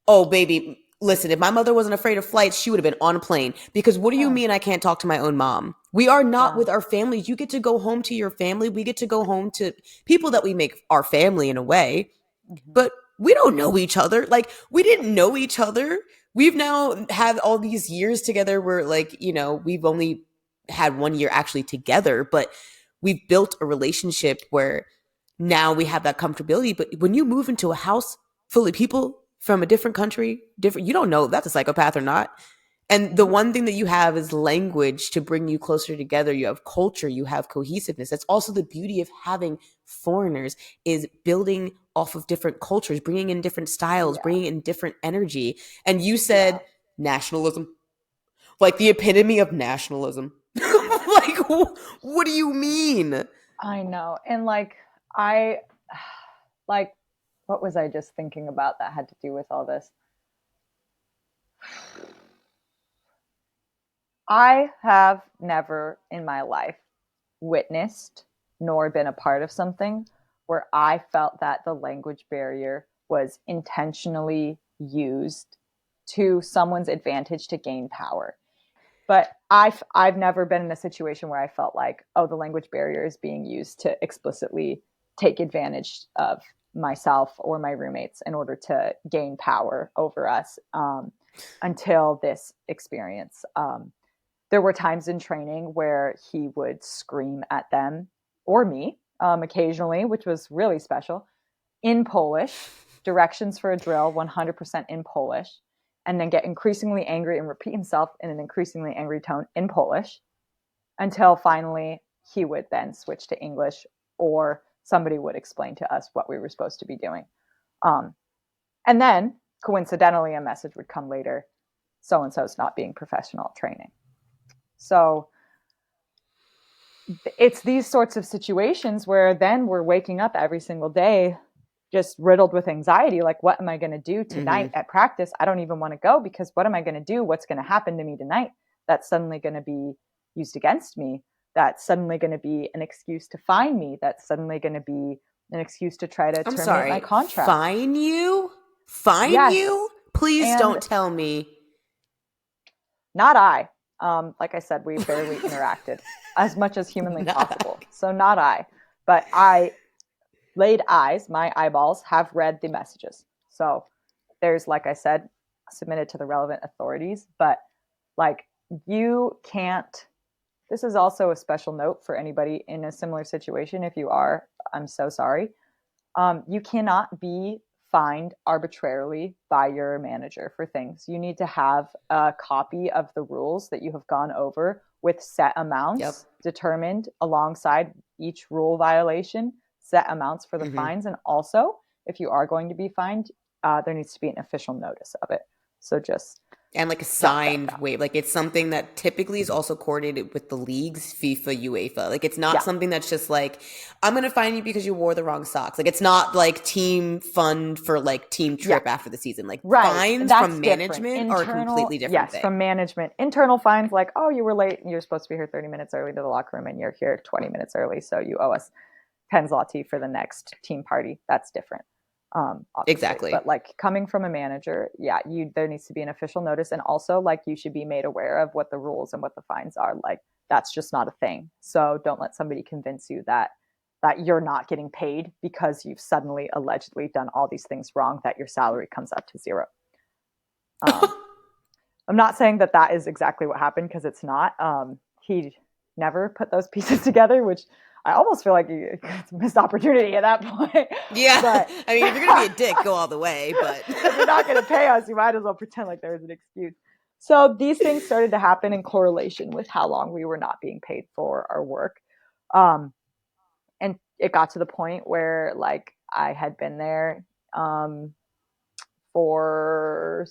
oh, baby, listen, if my mother wasn't afraid of flights, she would have been on a plane. Because what do you Yeah. mean I can't talk to my own mom? We are not Yeah. with our families. You get to go home to your family. We get to go home to people that we make our family in a way, Hmm. but we don't know each other. Like, we didn't know each other. We've now had all these years together where, like, we've only had 1 year actually together, but we've built a relationship where now we have that comfortability. But when you move into a house full of people from a different country, you don't know if that's a psychopath or not. And the Nope. one thing that you have is language to bring you closer together. You have culture, you have cohesiveness. That's also the beauty of having foreigners, is building off of different cultures, bringing in different styles, Yeah. bringing in different energy. And you Yeah. said nationalism, like the epitome of nationalism. Like, what do you mean? I know. And like, I, like, what was I just thinking about that had to do with all this? I have never in my life witnessed nor been a part of something where I felt that the language barrier was intentionally used to someone's advantage to gain power. But I've never been in a situation where I felt like, oh, the language barrier is being used to explicitly take advantage of myself or my roommates in order to gain power over us, until this experience. There were times in training where he would scream at them or me, occasionally, which was really special, in Polish, directions for a drill 100% in Polish, and then get increasingly angry and repeat himself in an increasingly angry tone in Polish until finally he would then switch to English, or somebody would explain to us what we were supposed to be doing. Um, and then, coincidentally, a message would come later: so and so's not being professional at training. So it's these sorts of situations where then we're waking up every single day just riddled with anxiety, like, what am I going to do tonight Mm-hmm. at practice? I don't even want to go, because what am I going to do? What's going to happen to me tonight that's suddenly going to be used against me? That's suddenly going to be an excuse to fine me? That's suddenly going to be an excuse to try to I'm terminate my sorry. contract? Fine you? Fine you? Yes. Please And don't tell me. not I. Like I said, we barely interacted as much as humanly Not possible. So not I. But I laid eyes, my eyeballs have read the messages. So there's, like I said, submitted to the relevant authorities. But like, you can't, this is also a special note for anybody in a similar situation. If you are, I'm so sorry. You cannot be fined arbitrarily by your manager for things. You need to have a copy of the rules that you have gone over with set Yep. amounts determined alongside each rule violation, set amounts for the Mm-hmm. fines. And also, if you are going to be fined, there needs to be an official notice of it. So just And like a jot that signed down. waiver. Like, it's something that typically is also coordinated with the leagues, FIFA, UEFA. Like, it's not Yeah. something that's just like, I'm gonna fine you because you wore the wrong socks. Like, it's not like team fund for like team Yeah. trip after the season. Like, Right. fines That's from different. management are a Internal, completely different yes, thing. from management. Internal fines, like, oh, you were late. You're supposed to be here 30 minutes early to the locker room and you're here 20 minutes early. So you owe us 10 zloty for the next team party. That's different, obviously. Exactly. But like, coming from a manager, yeah, there needs to be an official notice. And also, like, you should be made aware of what the rules and what the fines are. Like, that's just not a thing. So don't let somebody convince you that you're not getting paid because you've suddenly allegedly done all these things wrong, that your salary comes up to zero. Um, I'm not saying that that is exactly what happened, because it's not. He never put those pieces together, which I almost feel like it's a missed opportunity at that point. Yeah. But I mean, if you're gonna be a dick, go all the way, but if you're not going to pay us, you might as well pretend like there was an excuse. So these things started to happen in correlation with how long we were not being paid for our work. Um, and it got to the point where, like, I had been there, for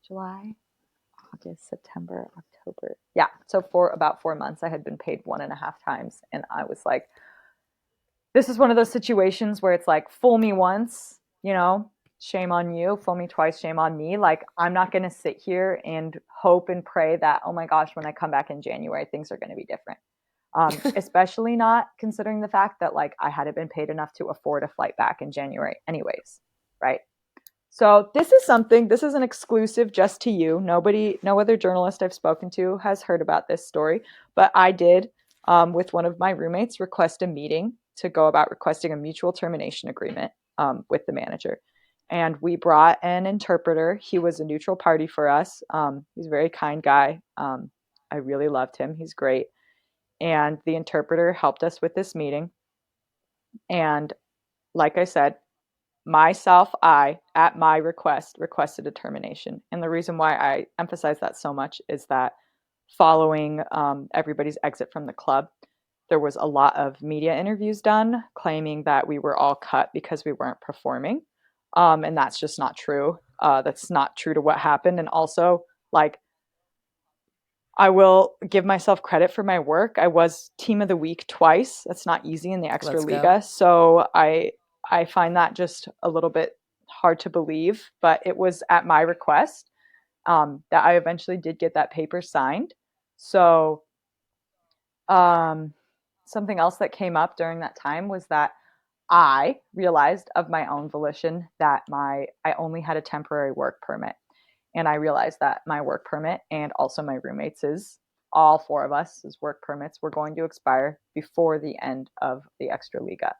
July, August, September, October. Yeah. So for about 4 months, I had been paid 1.5 times. And I was like, this is one of those situations where it's like, fool me once, shame on you. Fool me twice, shame on me. Like, I'm not going to sit here and hope and pray that, oh my gosh, when I come back in January, things are going to be different. Especially not considering the fact that like I hadn't been paid enough to afford a flight back in January anyways, right? So this is an exclusive just to you. Nobody, no other journalist I've spoken to has heard about this story, but I did, with one of my roommates, request a meeting to go about requesting a mutual termination agreement with the manager. And we brought an interpreter. He was a neutral party for us. He's a very kind guy. I really loved him. He's great. And the interpreter helped us with this meeting. And like I said, I, at my request, requested a termination. And the reason why I emphasize that so much is that following everybody's exit from the club, there was a lot of media interviews done claiming that we were all cut because we weren't performing. And that's just not true. That's not true to what happened. And also, like, I will give myself credit for my work. I was team of the week twice. That's not easy in the extra Let's go. liga. So I find that just a little bit hard to believe, but it was at my request that I eventually did get that paper signed. So um, something else that came up during that time was that I realized of my own volition that I only had a temporary work permit. And I realized that my work permit and also my roommates' all four of us' work permits were going to expire before the end of the Extra Liga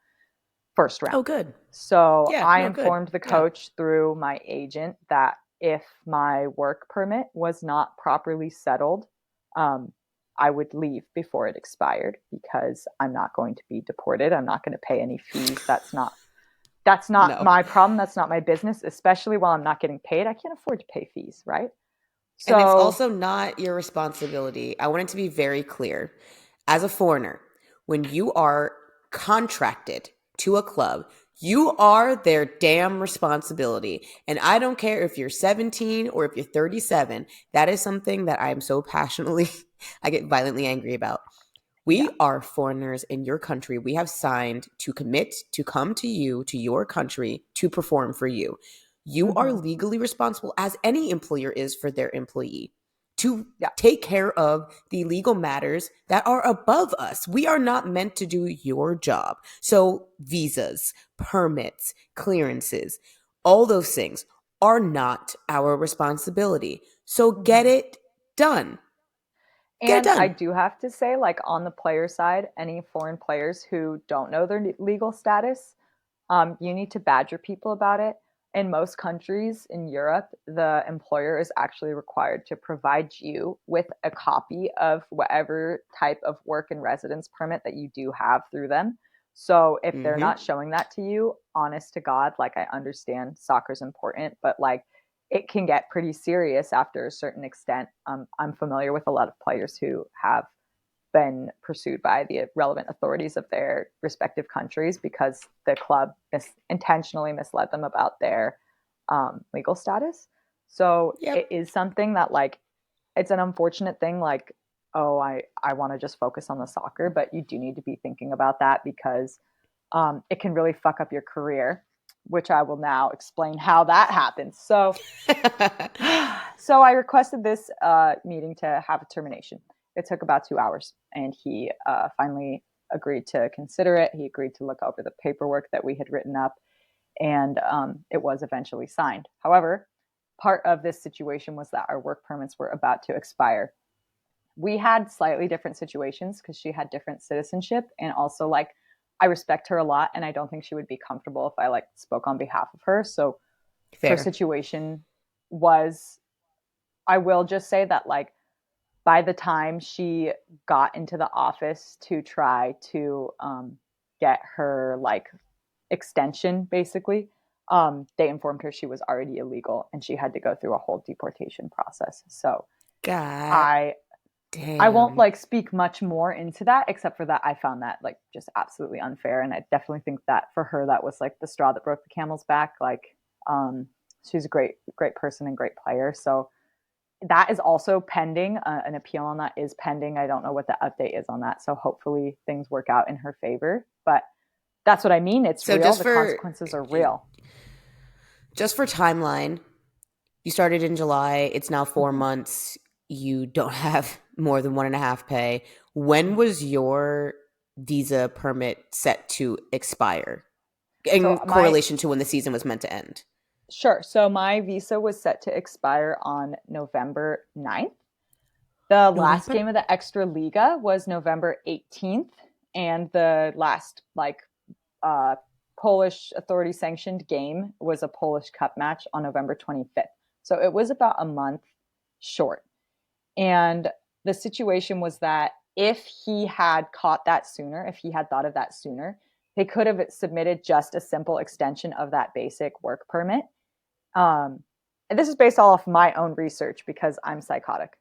first Oh, round. good. So Yeah, I no, good. informed the Yeah. coach through my agent that if my work permit was not properly settled, um, I would leave before it expired because I'm not going to be deported. I'm not going to pay any fees. That's not No. my problem. That's not my business, especially while I'm not getting paid. I can't afford to pay fees, right? And it's So, also not your responsibility. I want it to be very clear. As a foreigner, when you are contracted to a club, you are their damn responsibility. And I don't care if you're 17 or if you're 37. That is something that I am so passionately, I get violently angry about. yeah. We are foreigners in your country. We have signed to commit to come to you, to your country, to perform for you. You are Hmm. legally responsible, as any employer is for their employee, to Yeah. take care of the legal matters that are above us. We are not meant to do your job. So, visas, permits, clearances, all those things are not our responsibility. So, get Hmm. it done. Get it And I done. do have to say, like, on the player side, any foreign players who don't know their legal status, you need to badger people about it. In most countries in Europe, the employer is actually required to provide you with a copy of whatever type of work and residence permit that you do have through them. So if they're Mm-hmm. not showing that to you, honest to God, like, I understand soccer's important, but like, it can get pretty serious after a certain extent. I'm familiar with a lot of players who have been pursued by the relevant authorities of their respective countries because the club intentionally misled them about their legal status. So Yep. it is something that, like, it's an unfortunate thing. Like, oh, I want to just focus on the soccer, but you do need to be thinking about that because it can really fuck up your career, which I will now explain how that happens. So so I requested this meeting to have a termination. It took about 2 hours, and he finally agreed to consider it. He agreed to look over the paperwork that we had written up, and it was eventually signed. However, part of this situation was that our work permits were about to expire. We had slightly different situations because she had different citizenship, and also, like, I respect her a lot, and I don't think she would be comfortable if I, like, spoke on behalf of her. So her Fair. situation was, I will just say that, like, by the time she got into the office to try to get her, like, extension, basically, they informed her she was already illegal and she had to go through a whole deportation process. So God I I won't, damn. like, speak much more into that, except for that I found that, like, just absolutely unfair, and I definitely think that for her that was like the straw that broke the camel's back. Like, she's a great person and great player. So that is also pending. An appeal on that is pending. I don't know what the update is on that. So hopefully things work out in her favor. But that's what I mean. It's So real. just The for consequences are real. Just for timeline, you started in July. It's now 4 months. You don't have more than 1.5 pay. When was your visa permit set to expire So in my correlation to when the season was meant to end? Sure. So my visa was set to expire on November 9th. The last November? game of the Extra Liga was November 18th, and the last uh, Polish authority sanctioned game was a Polish Cup match on November 25th. So it was about a month short. And the situation was that if he had caught that sooner, if he had thought of that sooner, they could have submitted just a simple extension of that basic work permit. And this is based off my own research because I'm psychotic.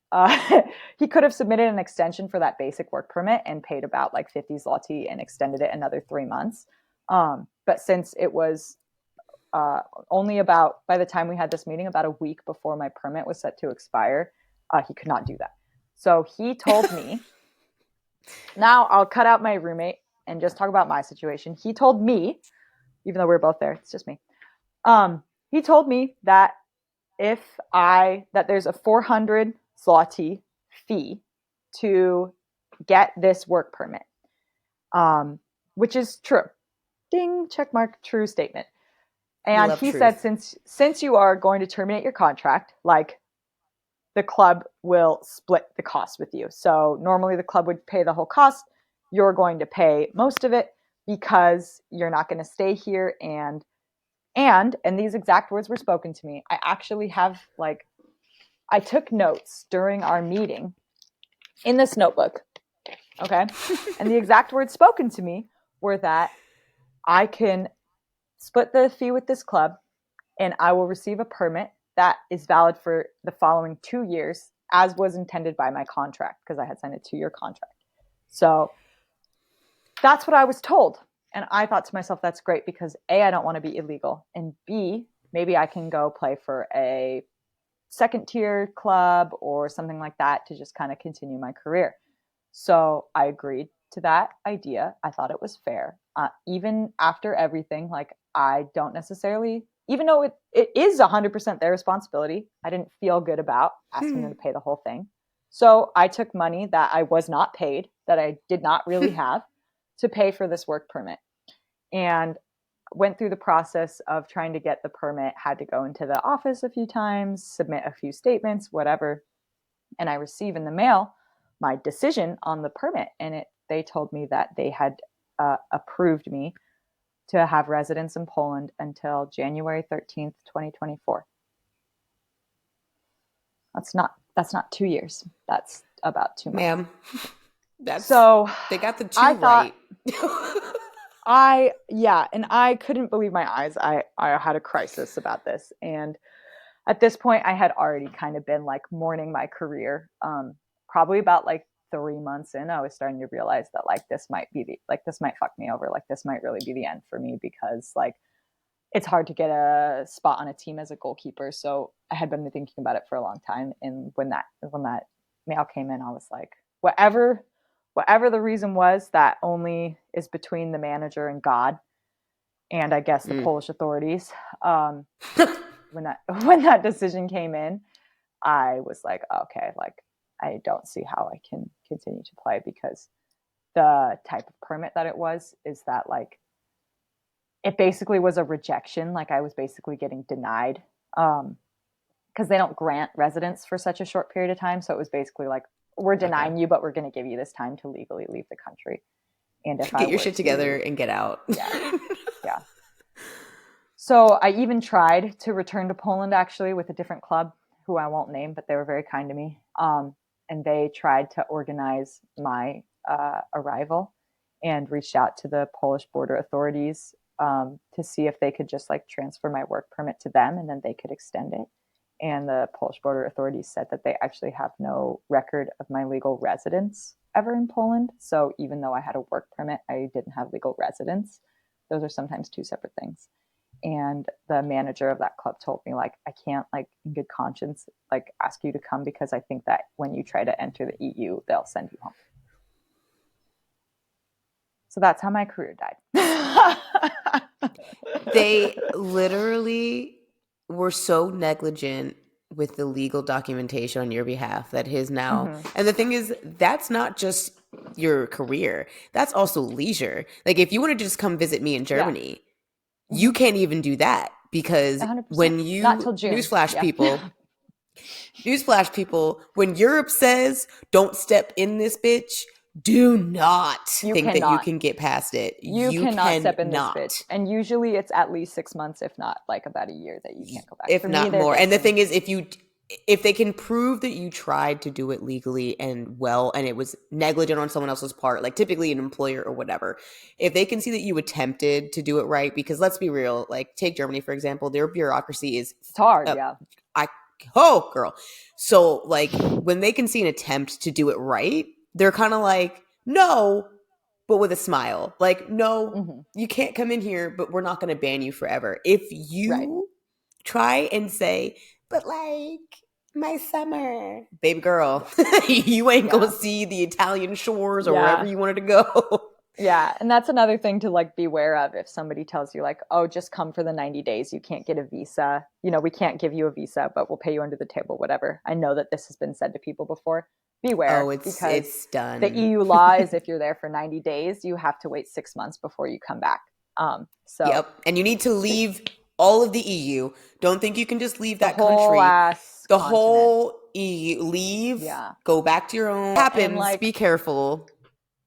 He could have submitted an extension for that basic work permit and paid about like 50 zloty and extended it another 3 months. But since it was only about, by the time we had this meeting, about a week before my permit was set to expire, he could not do that. So he told me, now I'll cut out my roommate and just talk about my situation. He told me, even though we're both there, it's just me. He told me that that there's a 400 zloty fee to get this work permit, which is true. Ding, check mark, true statement. We And love he said, truth. since you are going to terminate your contract, like the club will split the cost with you. So normally the club would pay the whole cost. You're going to pay most of it because you're not going to stay here. And these exact words were spoken to me. I actually have I took notes during our meeting in this notebook. Okay. And the exact words spoken to me were that I can split the fee with this club and I will receive a permit that is valid for the following 2 years, as was intended by my contract, because I had signed a 2-year contract. So that's what I was told. And I thought to myself, that's great because A, I don't want to be illegal. And B, maybe I can go play for a second tier club or something like that to just kind of continue my career. So I agreed to that idea. I thought it was fair. Even after everything, like I don't necessarily, even though it is 100% their responsibility, I didn't feel good about asking them to pay the whole thing. So I took money that I was not paid, that I did not really have, to pay for this work permit. And went through the process of trying to get the permit, had to go into the office a few times, submit a few statements, whatever. And I receive in the mail my decision on the permit. And they told me that they had approved me to have residence in Poland until January 13th, 2024. That's not 2 years. That's about 2 months. Ma'am, that's So they got the I two thought right. yeah, and I couldn't believe my eyes. I had a crisis about this. And at this point I had already kind of been like mourning my career. Probably about like 3 months in, I was starting to realize that like this might be this might fuck me over. Like this might really be the end for me because like it's hard to get a spot on a team as a goalkeeper. So I had been thinking about it for a long time. And when that mail came in, I was like, whatever the reason was, that only is between the manager and God, and I guess the Mm. Polish authorities. When that when that decision came in, I was like, okay, like I don't see how I can continue to play because the type of permit that it was is that like it basically was a rejection. Like I was basically getting denied because they don't grant residence for such a short period of time. So it was basically like, we're Okay. denying you, but we're going to give you this time to legally leave the country. And if I Get your were shit together to, and get out. yeah, yeah. So I even tried to return to Poland actually with a different club who I won't name, but they were very kind to me. And they tried to organize my arrival and reached out to the Polish border authorities to see if they could just like transfer my work permit to them and then they could extend it. And the Polish border authorities said that they actually have no record of my legal residence ever in Poland. So even though I had a work permit, I didn't have legal residence. Those are sometimes two separate things. And the manager of that club told me like I can't like in good conscience like ask you to come because I think that when you try to enter the EU they'll send you home. So that's how my career died. They literally were so negligent with the legal documentation on your behalf that his now. Mm-hmm. And the thing is, that's not just your career, that's also leisure. Like, if you want to just come visit me in Yeah. Germany, you Mm-hmm. can't even do that because 100%. when Not you, till June. Yeah. newsflash people, when Europe says don't step in this bitch, do not You think that you cannot. can get past it. You You cannot step in this cannot. bitch. And usually it's at least 6 months, if not like about a year that you can't go back. If For me, not they're more. And the guessing. thing is, if they can prove that you tried to do it legally and well and it was negligent on someone else's part, like typically an employer or whatever, if they can see that you attempted to do it right, because let's be real, like take Germany for example, their bureaucracy is It's hard. uh, Yeah. I oh girl. So like when they can see an attempt to do it right, they're kind of like, no, but with a smile. Like, no, Mm-hmm. you can't come in here, but we're not going to ban you forever. If Right. you try and say, but like my summer, baby girl, Yeah. you ain't gonna Yeah. see the Italian shores or wherever Yeah. you wanted to go. Yeah. And that's another thing to like beware of if somebody tells you, like, oh, just come for the 90 days. You can't get a visa. You know, we can't give you a visa, but we'll pay you under the table, whatever. I know that this has been said to people before. Oh, Beware, because it's the done. EU law is if you're there for 90 days, you have to wait 6 months before you come back. So Yep, and you need to leave all of the EU. Don't think you can just leave the that whole country. ass The continent. whole EU, leave, Yeah. go back to your own. And Happens. like, Be careful.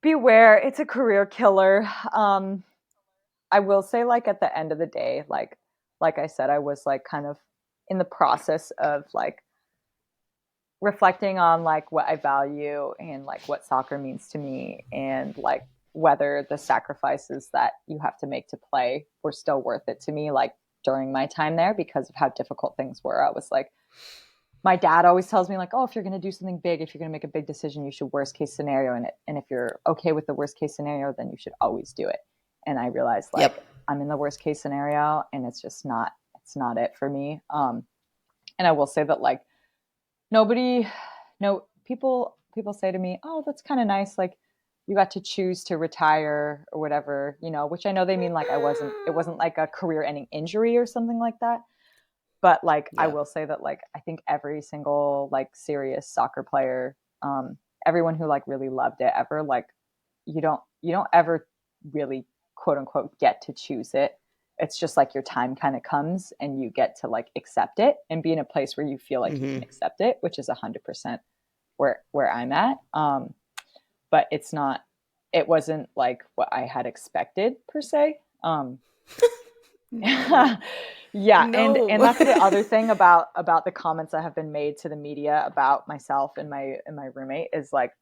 beware, it's a career killer. I will say, like, at the end of the day, like I said, I was like kind of in the process of like reflecting on like what I value and like what soccer means to me, and like whether the sacrifices that you have to make to play were still worth it to me, like during my time there, because of how difficult things were. I was like, my dad always tells me like, oh, if you're going to do something big, if you're going to make a big decision, you should worst case scenario in it, and if you're okay with the worst case scenario, then you should always do it. And I realized like Yep. I'm in the worst case scenario, and it's not it for me. And I will say that like nobody, no people say to me, oh, that's kind of nice, like you got to choose to retire or whatever, you know, which I know they mean like it wasn't like a career ending injury or something like that. But like I Yep. will say that like I think every single like serious soccer player, everyone who like really loved it ever, like you don't ever really quote unquote get to choose it. It's just like your time kind of comes and you get to like accept it and be in a place where you feel like you can Hmm. accept it, which is 100% where I'm at. But it's not, it wasn't like what I had expected per se. No. Yeah, and No. that's the other thing about the comments that have been made to the media about myself and my roommate is like,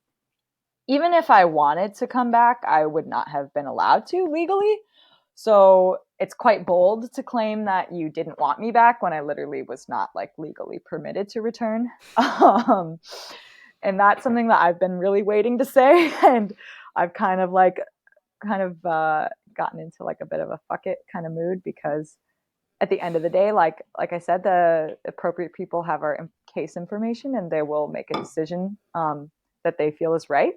even if I wanted to come back, I would not have been allowed to legally. So it's quite bold to claim that you didn't want me back when I literally was not like legally permitted to return. Um, and that's something that I've been really waiting to say, and I've kind of gotten into like a bit of a fuck it kind of mood, because at the end of the day, like I said, the appropriate people have our case information, and they will make a decision that they feel is right.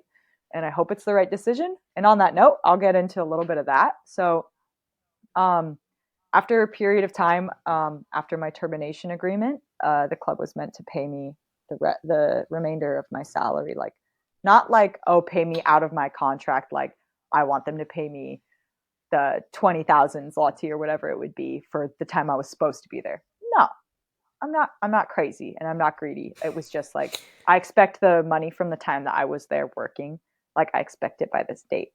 And I hope it's the right decision. And on that note, I'll get into a little bit of that. So, um, after a period of time, after my termination agreement, the club was meant to pay me the remainder of my salary, like not like, oh, pay me out of my contract, like I want them to pay me the 20,000 zloty or whatever it would be for the time I was supposed to be there. No, I'm not crazy and I'm not greedy. It was just like I expect the money from the time that I was there working, like I expect it by this date.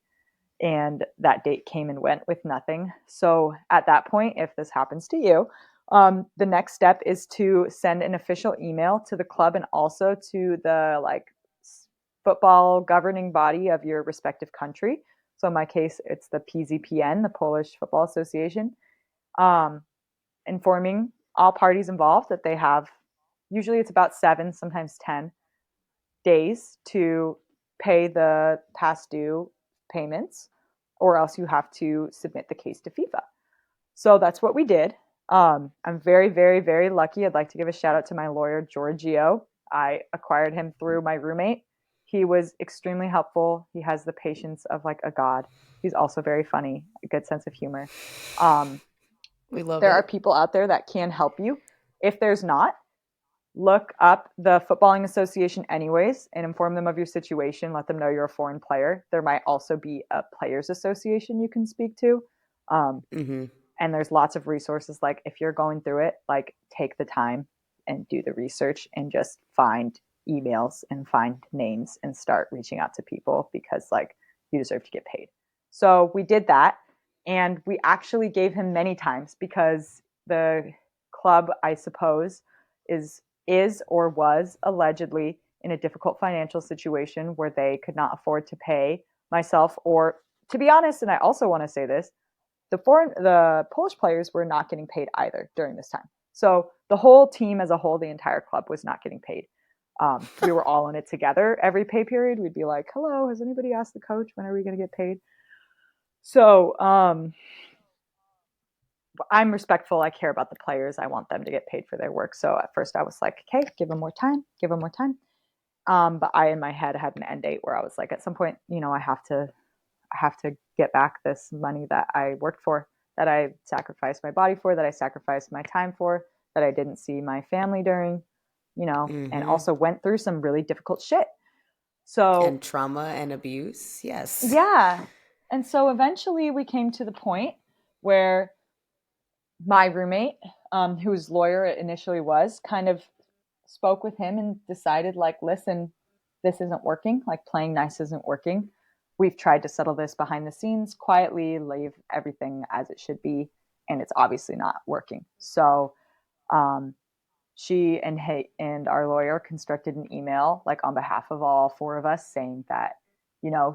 And that date came and went with nothing. So at that point, if this happens to you, the next step is to send an official email to the club and also to the like football governing body of your respective country. So in my case, it's the PZPN, the Polish Football Association, um, informing all parties involved that they have, usually it's about 7, sometimes 10 days to pay the past due payments, or else you have to submit the case to FIFA. So that's what we did. I'm very, very, very lucky. I'd like to give a shout out to my lawyer, Giorgio. I acquired him through my roommate. He was extremely helpful. He has the patience of like a god. He's also very funny, a good sense of humor. Um, We love there are it. people out there that can help you. If there's not, look up the footballing association anyways and inform them of your situation. Let them know you're a foreign player. There might also be a players association you can speak to. Um, Mm-hmm. and there's lots of resources. Like if you're going through it, like take the time and do the research and just find emails and find names and start reaching out to people because like you deserve to get paid. So we did that, and we actually gave him many times because the club, I suppose, is or was allegedly in a difficult financial situation where they could not afford to pay myself, or to be honest, and I also want to say this, the Polish players were not getting paid either during this time. So the whole team as a whole, the entire club was not getting paid. We were all in it together. Every pay period, we'd be like, "Hello, has anybody asked the coach when are we going to get paid?" So I'm respectful. I care about the players. I want them to get paid for their work. So at first, I was like, "Okay, give them more time. Give them more time." But I, in my head, had an end date where I was like, at some point, I have to get back this money that I worked for, that I sacrificed my body for, that I sacrificed my time for, that I didn't see my family during, and Mm-hmm. also went through some really difficult shit. So, And trauma and abuse. Yes. yeah. And so eventually we came to the point where my roommate, whose lawyer it initially was, kind of spoke with him and decided, like, listen, this isn't working. Like, playing nice isn't working. We've tried to settle this behind the scenes quietly, leave everything as it should be, and it's obviously not working. So, um, she and our lawyer constructed an email, like, on behalf of all four of us, saying that,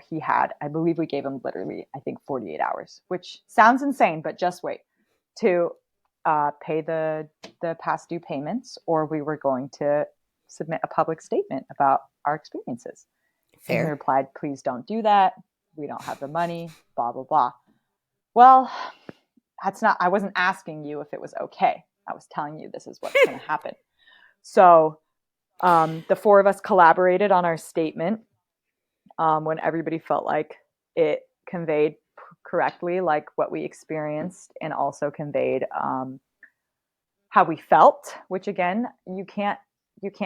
he had, I believe we gave him literally, I think, 48 hours, which sounds insane, but just wait, to pay the past due payments, or we were going to submit a public statement about our experiences. And he Fair. replied, "Please don't do that. We don't have the money, blah, blah, blah." Well, I wasn't asking you if it was okay. I was telling you this is what's going to happen. So the four of us collaborated on our statement when everybody felt like it conveyed correctly, like what we experienced, and also conveyed how we felt. Which again, you can't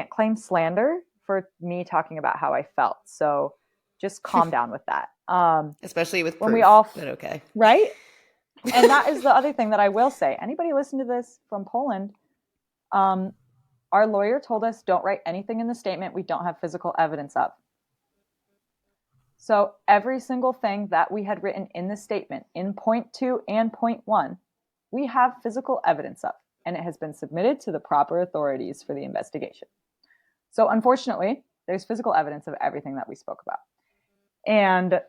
claim slander for me talking about how I felt. So just calm down with that. Especially with When we proof, all but okay. right, and that is the other thing that I will say. Anybody listen to this from Poland? Um, our lawyer told us don't write anything in the statement we don't have physical evidence of. So every single thing that we had written in the statement in point 2 and point 1, we have physical evidence of, and it has been submitted to the proper authorities for the investigation. So unfortunately, there's physical evidence of everything that we spoke about. And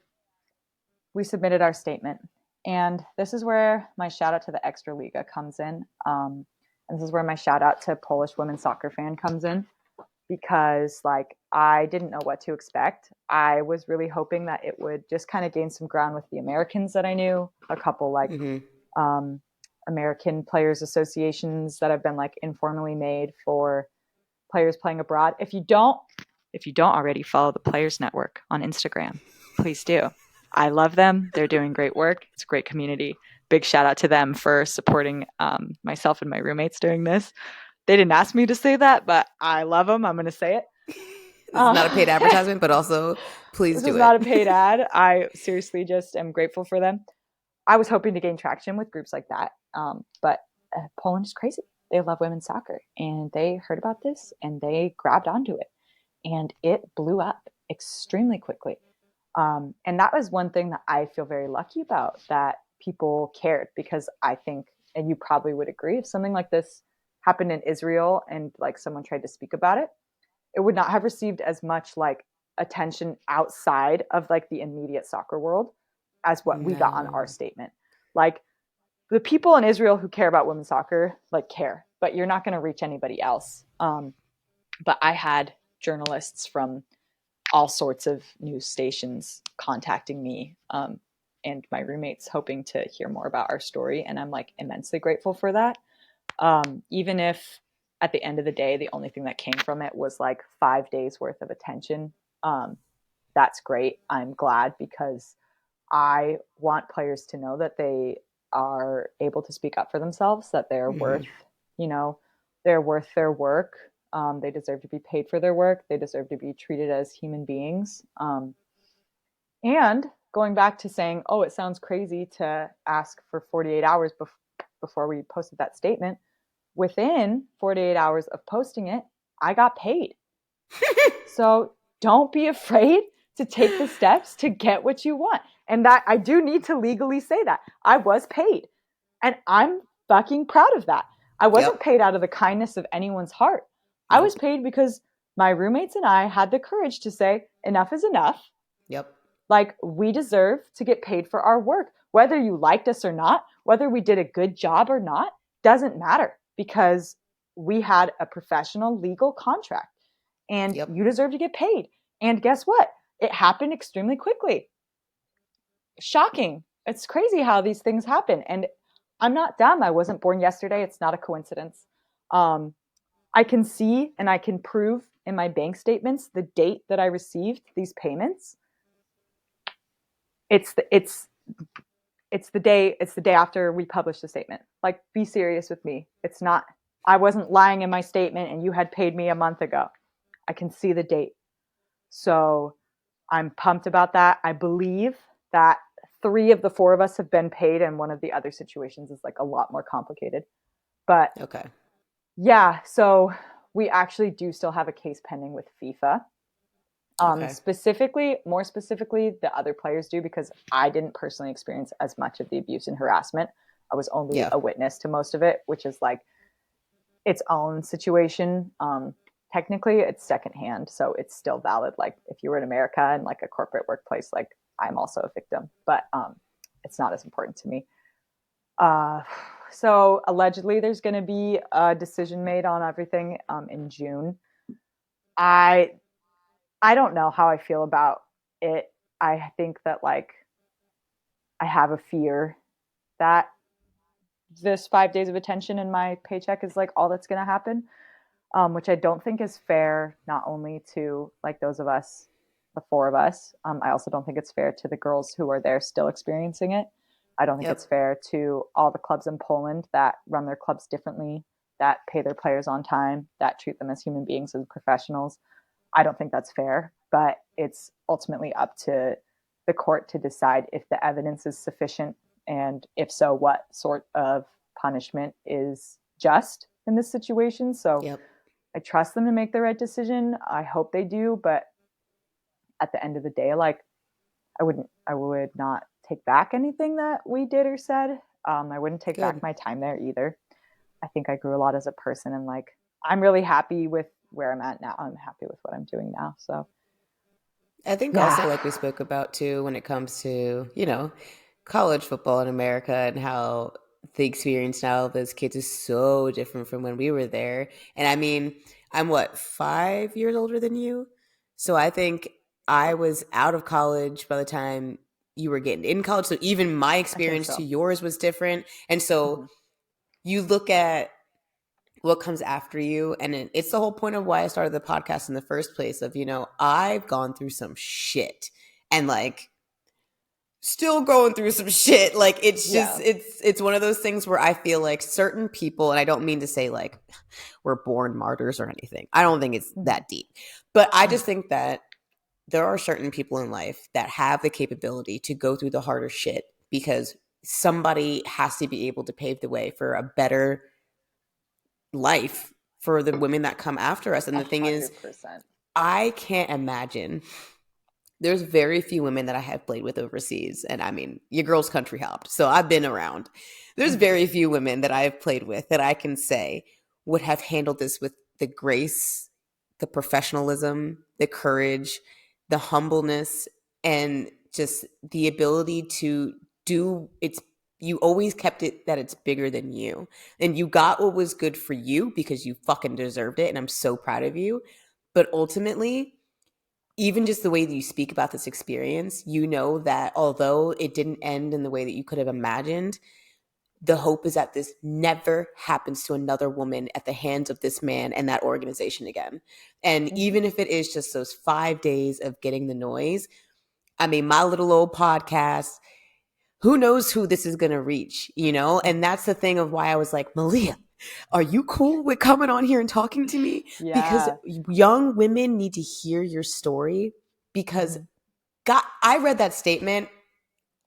we submitted our statement. And this is where my shout out to the Extra Liga comes in. And this is where my shout out to Polish women's soccer fan comes in, because like I didn't know what to expect. I was really hoping that it would just kind of gain some ground with the Americans that I knew, a couple like Mm-hmm. um, American players associations that have been like informally made for players playing abroad. If you don't already follow the Players Network on Instagram, please do. I love them. They're doing great work. It's a great community. Big shout out to them for supporting myself and my roommates during this. They didn't ask me to say that, but I love them. I'm going to say it. This is not a paid This advertisement, but also please is do not it. a paid ad. I seriously just am grateful for them. I was hoping to gain traction with groups like that, but Poland is crazy. They love women's soccer, and they heard about this and they grabbed onto it, and it blew up extremely quickly. And that was one thing that I feel very lucky about, that people cared, because I think, and you probably would agree, if something like this happened in Israel and like someone tried to speak about it, it would not have received as much like attention outside of like the immediate soccer world as what we got on our No. statement. Like the people in Israel who care about women's soccer like care, but you're not going to reach anybody else. But I had journalists from all sorts of news stations contacting me, and my roommates hoping to hear more about our story, and I'm like immensely grateful for that. Even if at the end of the day the only thing that came from it was like 5 days worth of attention, um, that's great. I'm glad, because I want players to know that they are able to speak up for themselves, that they're Mm-hmm. worth, you know, They're worth their work. They deserve to be paid for their work. They deserve to be treated as human beings. And going back to saying, oh, it sounds crazy to ask for 48 hours before we posted that statement. Within 48 hours of posting it, I got paid. So don't be afraid to take the steps to get what you want. And that I do need to legally say that I was paid. And I'm fucking proud of that. I wasn't Yep. paid out of the kindness of anyone's heart. I was Nope. paid because my roommates and I had the courage to say, enough is enough. Yep. Like, we deserve to get paid for our work. Whether you liked us or not, whether we did a good job or not, doesn't matter because we had a professional legal contract and Yep. you deserve to get paid. And guess what? It happened extremely quickly. Shocking. It's crazy how these things happen. And I'm not dumb. I wasn't born yesterday. It's not a coincidence. Um, I can see and I can prove in my bank statements the date that I received these payments. It's the it's it's the day after we published the statement. Like, be serious with me. It's not, I wasn't lying in my statement and you had paid me a month ago. I can see the date. So I'm pumped about that. I believe that 3 of the 4 of us have been paid, and one of the other situations is like a lot more complicated. But Okay. yeah, so we actually do still have a case pending with FIFA. Okay. More specifically, the other players do because I didn't personally experience as much of the abuse and harassment. I was only Yeah. a witness to most of it, which is like its own situation. Technically, it's secondhand, so it's still valid. Like, if you were in America and like a corporate workplace, like, I'm also a victim, but it's not as important to me. Uh, so allegedly, there's going to be a decision made on everything in June. I I don't know how I feel about it. I think that like I have a fear that this 5 days of attention in my paycheck is like all that's going to happen, which I don't think is fair. Not only to like those of us, the 4 of us. I also don't think it's fair to the girls who are there still experiencing it. I don't think it's Yep. fair to all the clubs in Poland that run their clubs differently, that pay their players on time, that treat them as human beings, as professionals. I don't think that's fair, but it's ultimately up to the court to decide if the evidence is sufficient, and if so, what sort of punishment is just in this situation. So Yep. I trust them to make the right decision. I hope they do, but at the end of the day, like, I would not take back anything that we did or said. I wouldn't take back Good. my time there either. I think I grew a lot as a person, and like, I'm really happy with where I'm at now. I'm happy with what I'm doing now. So I think yeah, also, like we spoke about too, when it comes to, college football in America and how the experience now of those kids is so different from when we were there. And I mean, I'm what, 5 years older than you? So I think I was out of college by the time you were getting in college. So even my I think experience to so. yours was different. And so Mm-hmm. you look at what comes after you, and it's the whole point of why I started the podcast in the first place of, I've gone through some shit and like still going through some shit. Like, it's just Yeah. it's one of those things where I feel like certain people, and I don't mean to say like we're born martyrs or anything, I don't think it's Mm-hmm. that deep, but I Mm-hmm. just think that there are certain people in life that have the capability to go through the harder shit because somebody has to be able to pave the way for a better life for the women that come after us. And A the thing is, hundred percent. I can't imagine. There's very few women that I have played with overseas. And I mean, your girl's country hopped. So I've been around. There's Mm-hmm. very few women that I have played with that I can say would have handled this with the grace, the professionalism, the courage, the humbleness, and just the ability to do it's. You always kept it that it's bigger than you. And you got what was good for you because you fucking deserved it. And I'm so proud of you. But ultimately, even just the way that you speak about this experience, you know that although it didn't end in the way that you could have imagined, the hope is that this never happens to another woman at the hands of this man and that organization again. And Mm-hmm. even if it is just those 5 days of getting the noise, I mean, my little old podcast, who knows who this is going to reach, you know? And Mm-hmm. that's the thing of why I was like, Maleah, Are you cool with coming on here and talking to me? Because Yeah. young women need to hear your story. Because Mhm. God, I read that statement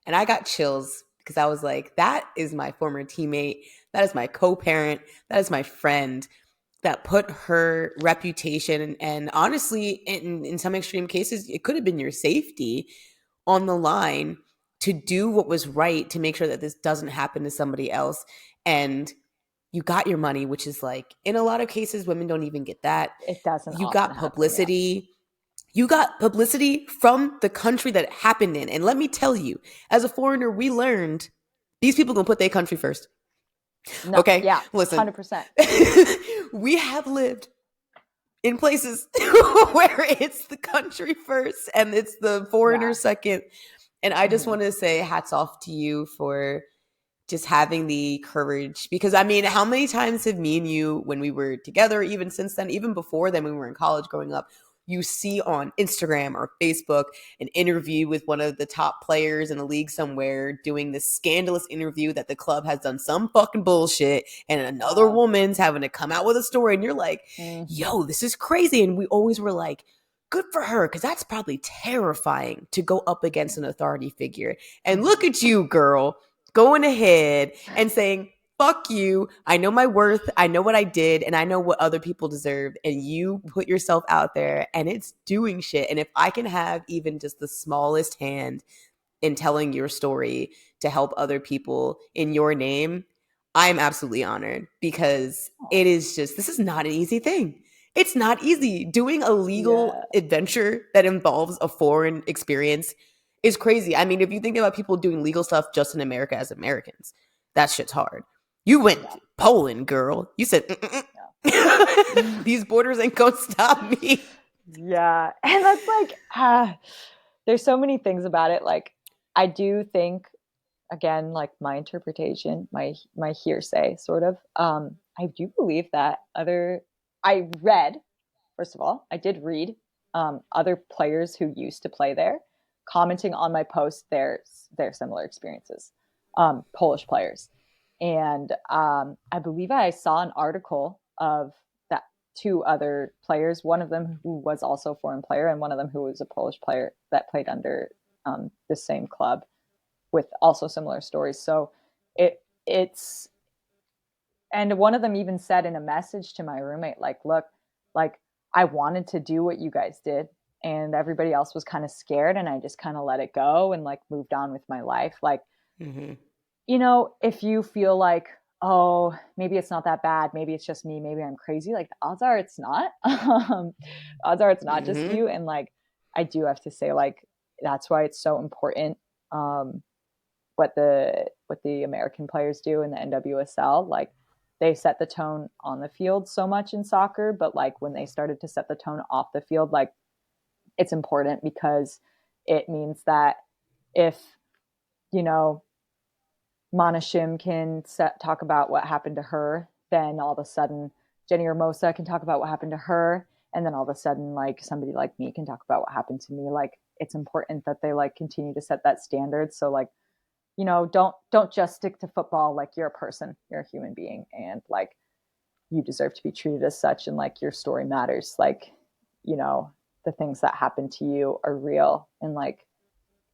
and I got chills because I was like, that is my former teammate. That is my co parent. That is my friend that put her reputation and honestly, in some extreme cases, it could have been your safety on the line to do what was right to make sure that this doesn't happen to somebody else. And you got your money, which is like, in a lot of cases, women don't even get that. It doesn't You often got happen, yeah. publicity. You got publicity from the country that it happened in. And let me tell you, as a foreigner, we learned these people gonna put their country first. No, Okay, yeah, listen. 100%. We have lived in places where it's the country first and it's the foreigner Yeah. second. And I just Mhm. want to say hats off to you for just having the courage. Because I mean, how many times have me and you, when we were together, even since then, even before then, when we were in college growing up, you see on Instagram or Facebook an interview with one of the top players in a league somewhere doing this scandalous interview that the club has done some fucking bullshit, and another Wow. woman's having to come out with a story, and you're like, Mhm. yo, this is crazy. And we always were like, good for her, because that's probably terrifying to go up against an authority figure. And look Mhm. at you, girl, going ahead and saying, fuck you. I know my worth. I know what I did, and I know what other people deserve. And you put yourself out there, and it's doing shit. And if I can have even just the smallest hand in telling your story to help other people in your name, I'm absolutely honored because it Oh, is just, this is not an easy thing. It's not easy. Doing a legal yeah. adventure that involves a foreign experience is crazy. I mean, if you think about people doing legal stuff just in America as Americans, that shit's hard. You went Yeah. Poland, girl. You said, Yeah. these borders ain't gonna stop me. Yeah. And that's like, there's so many things about it. Like, I do think, again, like my interpretation, my hearsay, sort of. I do believe that I read, first of all, I did read other players who used to play there commenting on my post their similar experiences, Polish players, and I believe I saw an article of that two other players, one of them who was also a foreign player, and one of them who was a Polish player that played under the same club with also similar stories. So it's and one of them even said in a message to my roommate, like, look, like I wanted to do what you guys did, and everybody else was kind of scared, and I just kind of let it go and like moved on with my life. Like, Mm-hmm. if you feel like, oh, maybe it's not that bad, maybe it's just me, maybe I'm crazy, like the odds are it's not. Odds are it's not just Mm-hmm. you. And like, I do have to say, like, that's why it's so important, what the American players do in the NWSL. Like, they set the tone on the field so much in soccer, but like when they started to set the tone off the field, like, it's important because it means that if, you know, Mana Shim can talk about what happened to her, then all of a sudden Jenny Hermosa can talk about what happened to her, and then all of a sudden like somebody like me can talk about what happened to me. Like, it's important that they like continue to set that standard. So like, don't just stick to football. Like, you're a person, you're a human being, and like you deserve to be treated as such, and like your story matters. Like, you know, the things that happen to you are real, and like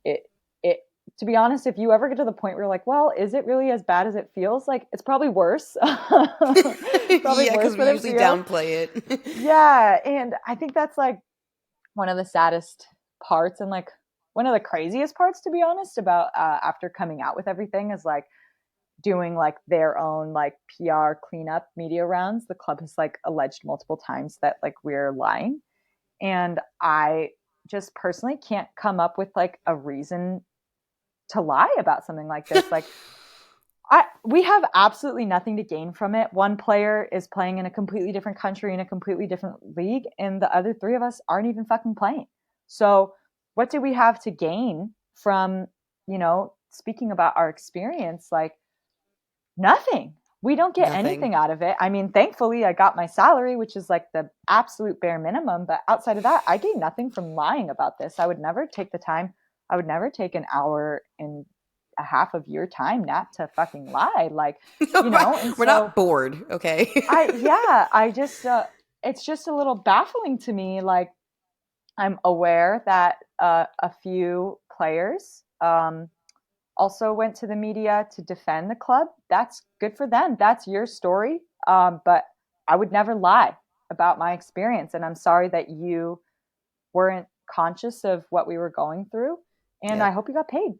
it it to be honest, if you ever get to the point where you're like, well, is it really as bad as it feels? Like, it's probably worse. Probably Yeah, worse because we than it usually feels. downplay it. Yeah, and I think that's like one of the saddest parts, and like one of the craziest parts, to be honest, about after coming out with everything, is like doing like their own like PR cleanup media rounds. The club has like alleged multiple times that like we're lying. And I just personally can't come up with like a reason to lie about something like this. Like, we have absolutely nothing to gain from it. One player is playing in a completely different country in a completely different league, and the other three of us aren't even fucking playing. So, what do we have to gain from, speaking about our experience? Like, nothing. We don't get Nothing. anything out of it. I mean, thankfully, I got my salary, which is like the absolute bare minimum. But outside of that, I gain nothing from lying about this. I would never take the time. I would never take an hour and a half of your time, not to fucking lie. Like, you know, and We're so not bored, okay? I just, it's just a little baffling to me. Like, I'm aware that a few players also went to the media to defend the club. That's good for them. That's your story. But I would never lie about my experience. And I'm sorry that you weren't conscious of what we were going through. And I Yep. hope you got paid.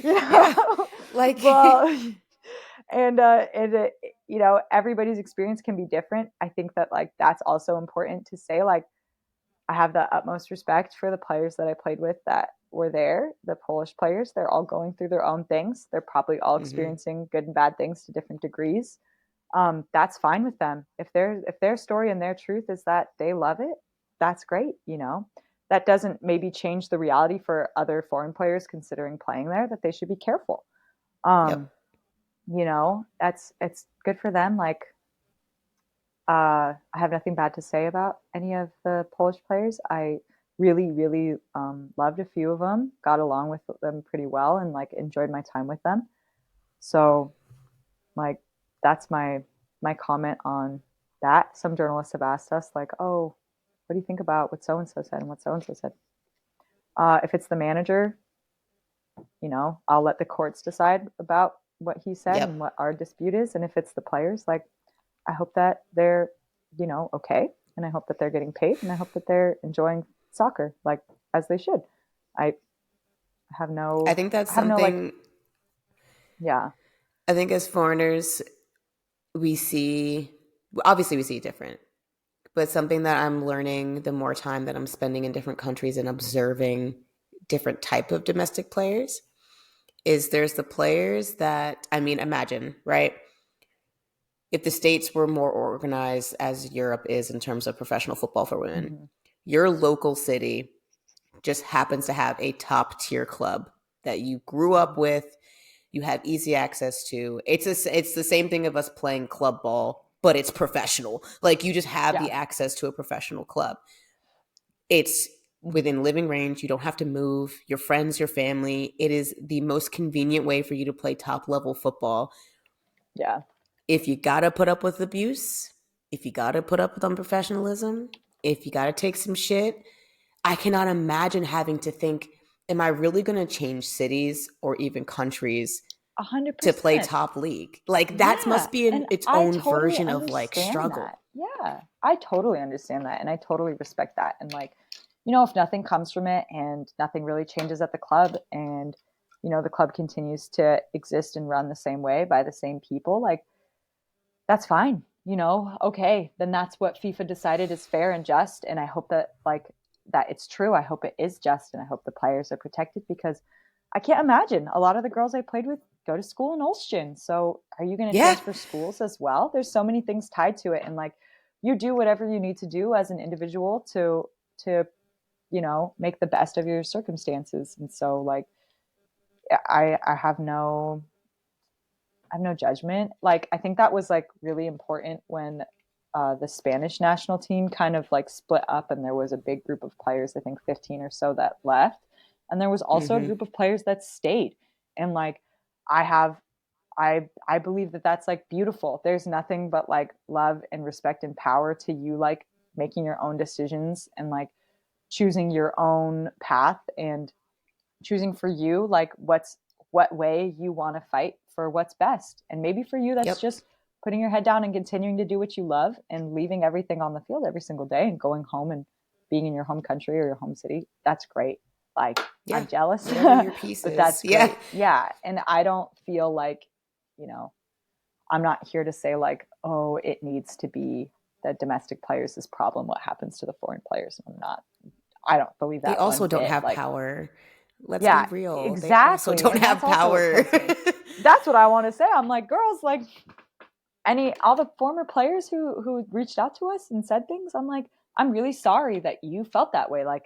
Yeah. Like, Well, and you know, everybody's experience can be different. I think that like that's also important to say. Like, I have the utmost respect for the players that I played with that were there, the Polish players. They're all going through their own things. They're probably all mhm. experiencing good and bad things to different degrees. That's fine with them. If their story and their truth is that they love it, that's great. You know, that doesn't maybe change the reality for other foreign players considering playing there that they should be careful. Yep. Um, you know, that's it's good for them. Like, I have nothing bad to say about any of the Polish players. I really, really loved a few of them, got along with them pretty well, and like enjoyed my time with them. So, like, that's my comment on that. Some journalists have asked us, like, "Oh, what do you think about what so and so said and what so and so said?" If it's the manager, you know, I'll let the courts decide about what he said and Yep. what our dispute is. And if it's the players, like, I hope that they're, you know, okay. And I hope that they're getting paid and I hope that they're enjoying soccer like as they should. I I think that's I have no like, something, yeah. I think as foreigners, we see, obviously, we see different, but something that I'm learning the more time that I'm spending in different countries and observing different type of domestic players is there's the players that, I mean, imagine, right? If the states were more organized as Europe is in terms of professional football for women, Mm-hmm. your local city just happens to have a top tier club that you grew up with, you have easy access to. It's the same thing of us playing club ball, but it's professional. Like you just have Yeah. the access to a professional club. It's Mm-hmm. within living range. You don't have to move. Your friends, your family. It is the most convenient way for you to play top level football. Yeah. If you gotta put up with abuse, if you gotta put up with unprofessionalism, if you gotta take some shit, I cannot imagine having to think, am I really gonna change cities or even countries A hundred to play percent. top league? Like that Yeah. must be And its I own totally version of like understand struggle. that. Yeah. I totally understand that. And I totally respect that. And like, you know, if nothing comes from it and nothing really changes at the club and, you know, the club continues to exist and run the same way by the same people, like, that's fine. You know, okay, then that's what FIFA decided is fair and just. And I hope that, like, that it's true. I hope it is just. And I hope the players are protected because I can't imagine a lot of the girls I played with go to school in Olsztyn. So are you going to Yeah. transfer schools as well? There's so many things tied to it. And like, you do whatever you need to do as an individual to, you know, make the best of your circumstances. And so like, I have no judgment. Like I think that was like really important when the Spanish national team kind of like split up and there was a big group of players, I think 15 or so that left. And there was also a Mm-hmm. group of players that stayed. And like I have I believe that that's like beautiful. There's nothing but like love and respect and power to you like making your own decisions and like choosing your own path and choosing for you like what way you want to fight for what's best. And maybe for you that's Yep. just putting your head down and continuing to do what you love and leaving everything on the field every single day and going home and being in your home country or your home city. That's great. Like Yeah. I'm jealous, Whatever your piece but is. that's Yeah. great. Yeah, and I don't feel like, you know, I'm not here to say like, oh, it needs to be the domestic players' problem what happens to the foreign players. I'm not. I don't believe They that one also don't bit. have Like, power. Let's be yeah, real. They also exactly. don't And that's have also what power. kills me. That's what I want to say. I'm like, girls, like any all the former players who reached out to us and said things, I'm like, I'm really sorry that you felt that way. Like,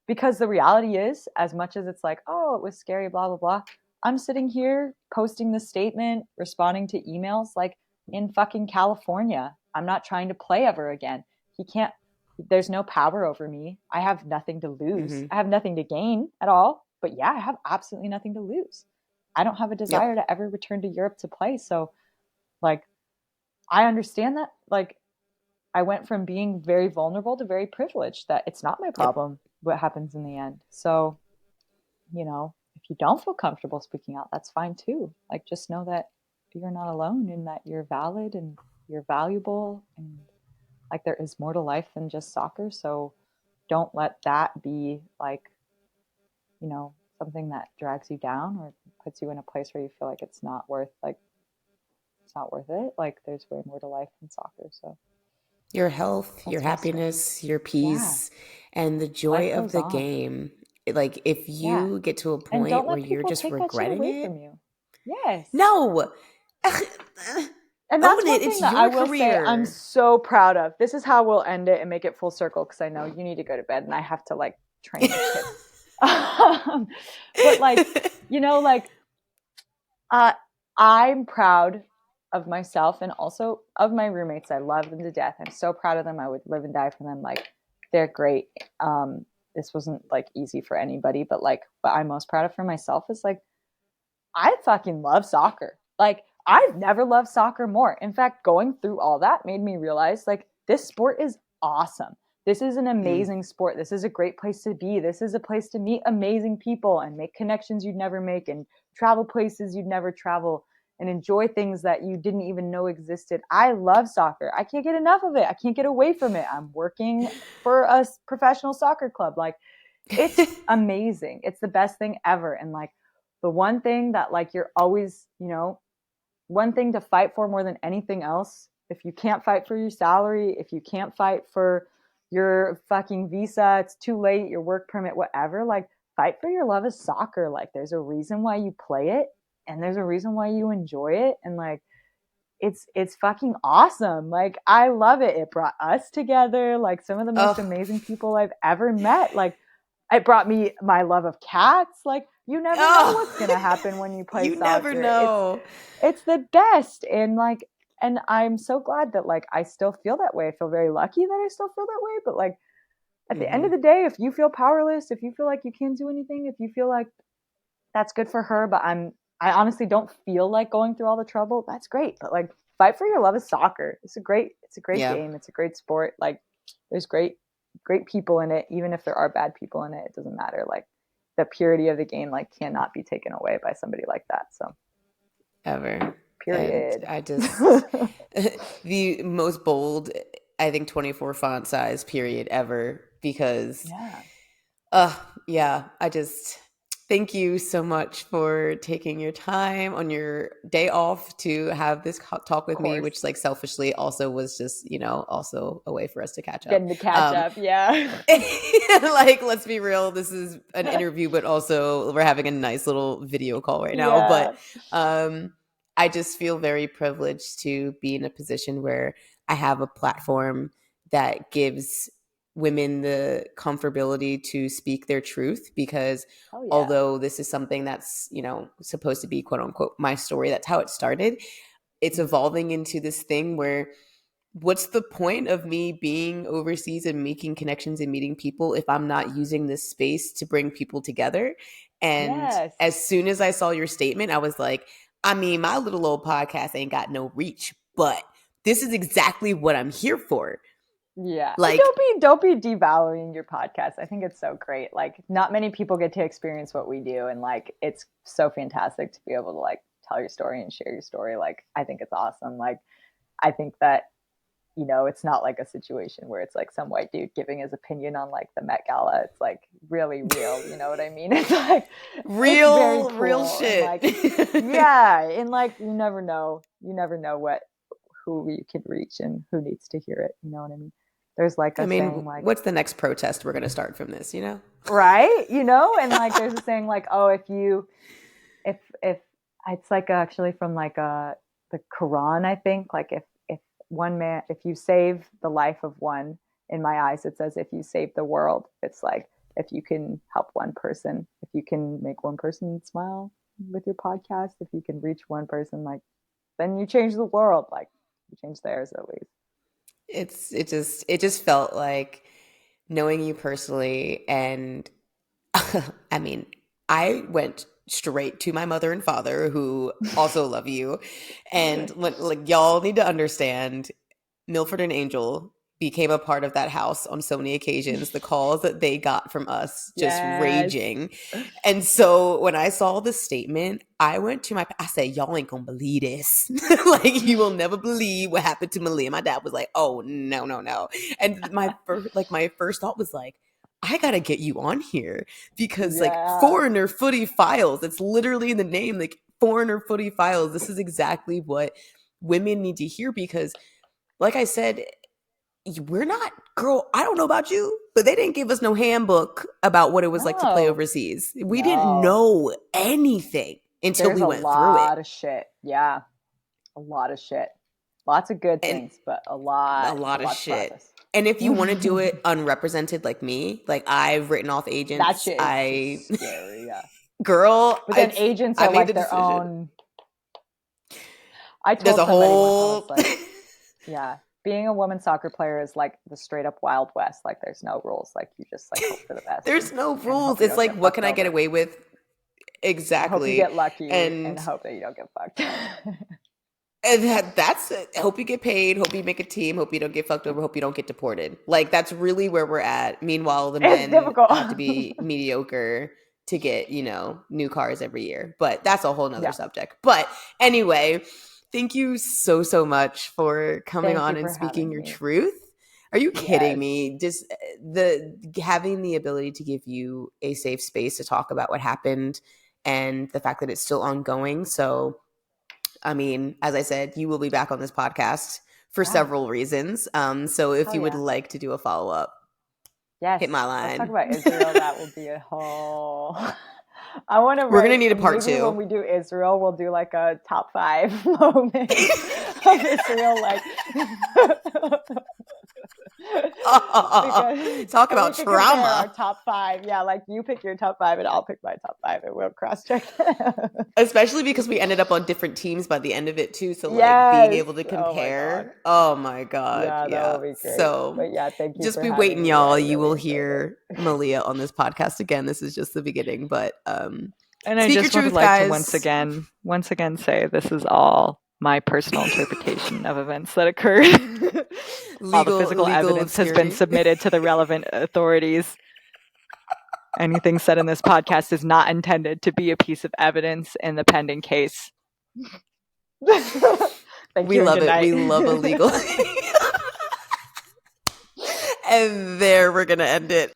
because the reality is, as much as it's like, oh, it was scary, blah, blah, blah, I'm sitting here posting this statement, responding to emails like in fucking California. I'm not trying to play ever again. He can't there's no power over me. I have nothing to lose. Mm-hmm. I have nothing to gain at all. But yeah, I have absolutely nothing to lose. I don't have a Yep. desire to ever return to Europe to play. So like I understand that. Like I went from being very vulnerable to very privileged, that it's not my Yep. problem what happens in the end. So, if you don't feel comfortable speaking out, that's fine too. Like just know that you're not alone and that you're valid and you're valuable, and like there is more to life than just soccer. So don't let that be like, something that drags you down or puts you in a place where you feel like it's not worth it. Like there's way more to life than soccer. So Your health, your that's my story. happiness, your Yeah. peace, and the Life joy of goes the on. game. Like, if Yeah. you get to a And don't point where let you're people just take that shit regretting away it, from you. Yes. no. And that's Own one it. thing It's that I your will say I'm career. so proud of. This is how we'll end it and make it full circle because I know you need to go to bed and I have to like train this kid. But like, like uh, I'm proud of myself and also of my roommates. I love them to death. I'm so proud of them. I would live and die for them. Like, they're great. This wasn't like easy for anybody, but like, what I'm most proud of for myself is like, I fucking love soccer. Like, I've never loved soccer more. In fact, going through all that made me realize like, this sport is awesome. This is an Mm. amazing sport. This is a great place to be. This is a place to meet amazing people and make connections you'd never make and travel places you'd never travel and enjoy things that you didn't even know existed. I love soccer. I can't get enough of it. I can't get away from it. I'm working for a professional soccer club. Like, it's amazing. It's the best thing ever. And like, the one thing that like you're always, one thing to fight for more than anything else, if you can't fight for your salary, if you can't fight for your fucking visa, it's too late, your work permit, whatever, like fight for your love of soccer. Like there's a reason why you play it and there's a reason why you enjoy it, and like it's fucking awesome. Like I love it. It brought us together, like some of the most Oh, amazing people I've ever met. Like it brought me my love of cats. Like you never know what's oh, going to happen when you play you never soccer. It's know. it's the best. And I'm so glad that like I still feel that way. I feel very lucky that I still feel that way, but like at the end Hmm. of the day, if you feel powerless, if you feel like you can't do anything, if you feel like that's good for her, but I honestly don't feel like going through all the trouble, that's great. But like fight for your love of soccer. It's a great Yeah. game. It's a great sport. Like there's great people in it. Even if there are bad people in it, it doesn't matter. Like the purity of the game like cannot be taken away by somebody like that. So Ever. And period. I just, the most bold, I think, 24 font size period ever, because Yeah. uh yeah, I just thank you so much for taking your time on your day off to have this talk Of with me, which course. like selfishly also was just, also a way for us to catch up. Getting to catch up. Yeah. Like, let's be real, this is an interview, but also we're having a nice little video call right now. But Yeah. um I just feel very privileged to be in a position where I have a platform that gives women the comfortability to speak their truth, because Oh yeah. although this is something that's, supposed to be quote unquote my story, that's how it started, it's evolving into this thing where what's the point of me being overseas and making connections and meeting people if I'm not using this space to bring people together? And Yes. as soon as I saw your statement, I was like, I mean, my little old podcast ain't got no reach, but this is exactly what I'm here for. Yeah. And Like, don't be devaluing your podcast. I think it's so great. Like not many people get to experience what we do, and like it's so fantastic to be able to like tell your story and share your story. Like I think it's awesome. Like I think that it's not like a situation where it's like some white dude giving his opinion on like the Met Gala. It's like really real. You know what I mean? It's like it's very real cool, and shit. like yeah, and like you never know. You never know who you can reach and who needs to hear it. You know what I mean? There's like I a mean, saying like, what's the next protest we're going to start from this, right? And like there's a saying like, oh, if it's like actually from like the Quran, I think, like if one man, if you save the life of one, in my eyes it's as if you save the world. It's like if you can help one person, if you can make one person smile with your podcast, if you can reach one person, like then you change the world. Like you change theirs at least. it just felt like knowing you personally. And I mean, I went straight to my mother and father, who also love you. And like y'all need to understand, Milford and Angel became a part of that house on so many occasions. The calls that they got from us just Yes. raging. And so when I saw the statement, I went to I said, y'all ain't gonna believe this. Like, you will never believe what happened to Maleah. My dad was like, oh, no, no, no. And my first thought was like, I gotta get you on here because like Yeah. Foreigner Footy Files, it's literally in the name, like Foreigner Footy Files. This is exactly what women need to hear because like I said, we're not, girl, I don't know about you, but they didn't give us no handbook about what it was like to play No. overseas. We didn't No. know anything until There's we a went through it. lot of shit. Yeah. A lot of shit. Lots of good And things, but a a lot of lot of shit. surprises. And if you want to do it unrepresented like me, like I've written off That agents, shit is I, just scary. Yeah. girl, But then agents I are made like the their decision. own. I There's told a somebody once, I was whole, like, yeah, being a women's soccer player is like the straight up Wild West. Like there's no rules. Like you just like hope for the best there's no and rules. hope you It's don't like, get what can fucked I get over. away with? Hope you Exactly. get lucky and And hope that you don't get fucked. And that's it. Hope you get paid. Hope you make a team. Hope you don't get fucked over. Hope you don't get deported. Like that's really where we're at. Meanwhile, the It's men difficult. have to be mediocre to get new cars every year. But that's a whole nother Yeah. subject. But anyway, thank you so much for coming Thank you on and for speaking having your me. truth. Are you kidding Yes. me? Just the having the ability to give you a safe space to talk about what happened and the fact that it's still ongoing. So I mean, as I said, you will be back on this podcast for Yeah. several reasons. So if Hell you would yeah. like to do a follow up, Yes. hit my Let's talk line. about Israel. That will be a whole. I want to We're gonna write. need a part Maybe when two. we do Israel, we'll do like a top 5 moments of Israel, like because Talk and we about can compare our trauma. top 5. Yeah, like you pick your top 5 and I'll pick my top 5 and we'll cross check. Especially because we ended up on different teams by the end of it too. So like being Yes. able to Oh my god. compare. Oh my God. Yeah, that Yeah. will be great. So But yeah, thank you just for be having waiting, me. I y'all. You really will enjoyed it. hear Maleah on this podcast again. This is just the beginning. But And I speak your just would truth, like to guys. once again say this is all my personal interpretation of events that occurred. All the physical Legal evidence has been obscurity. submitted to the relevant authorities. Anything said in this podcast is not intended to be a piece of evidence in the pending case. Thank We you and love good it. night. We love a legal. And there we're going to end it.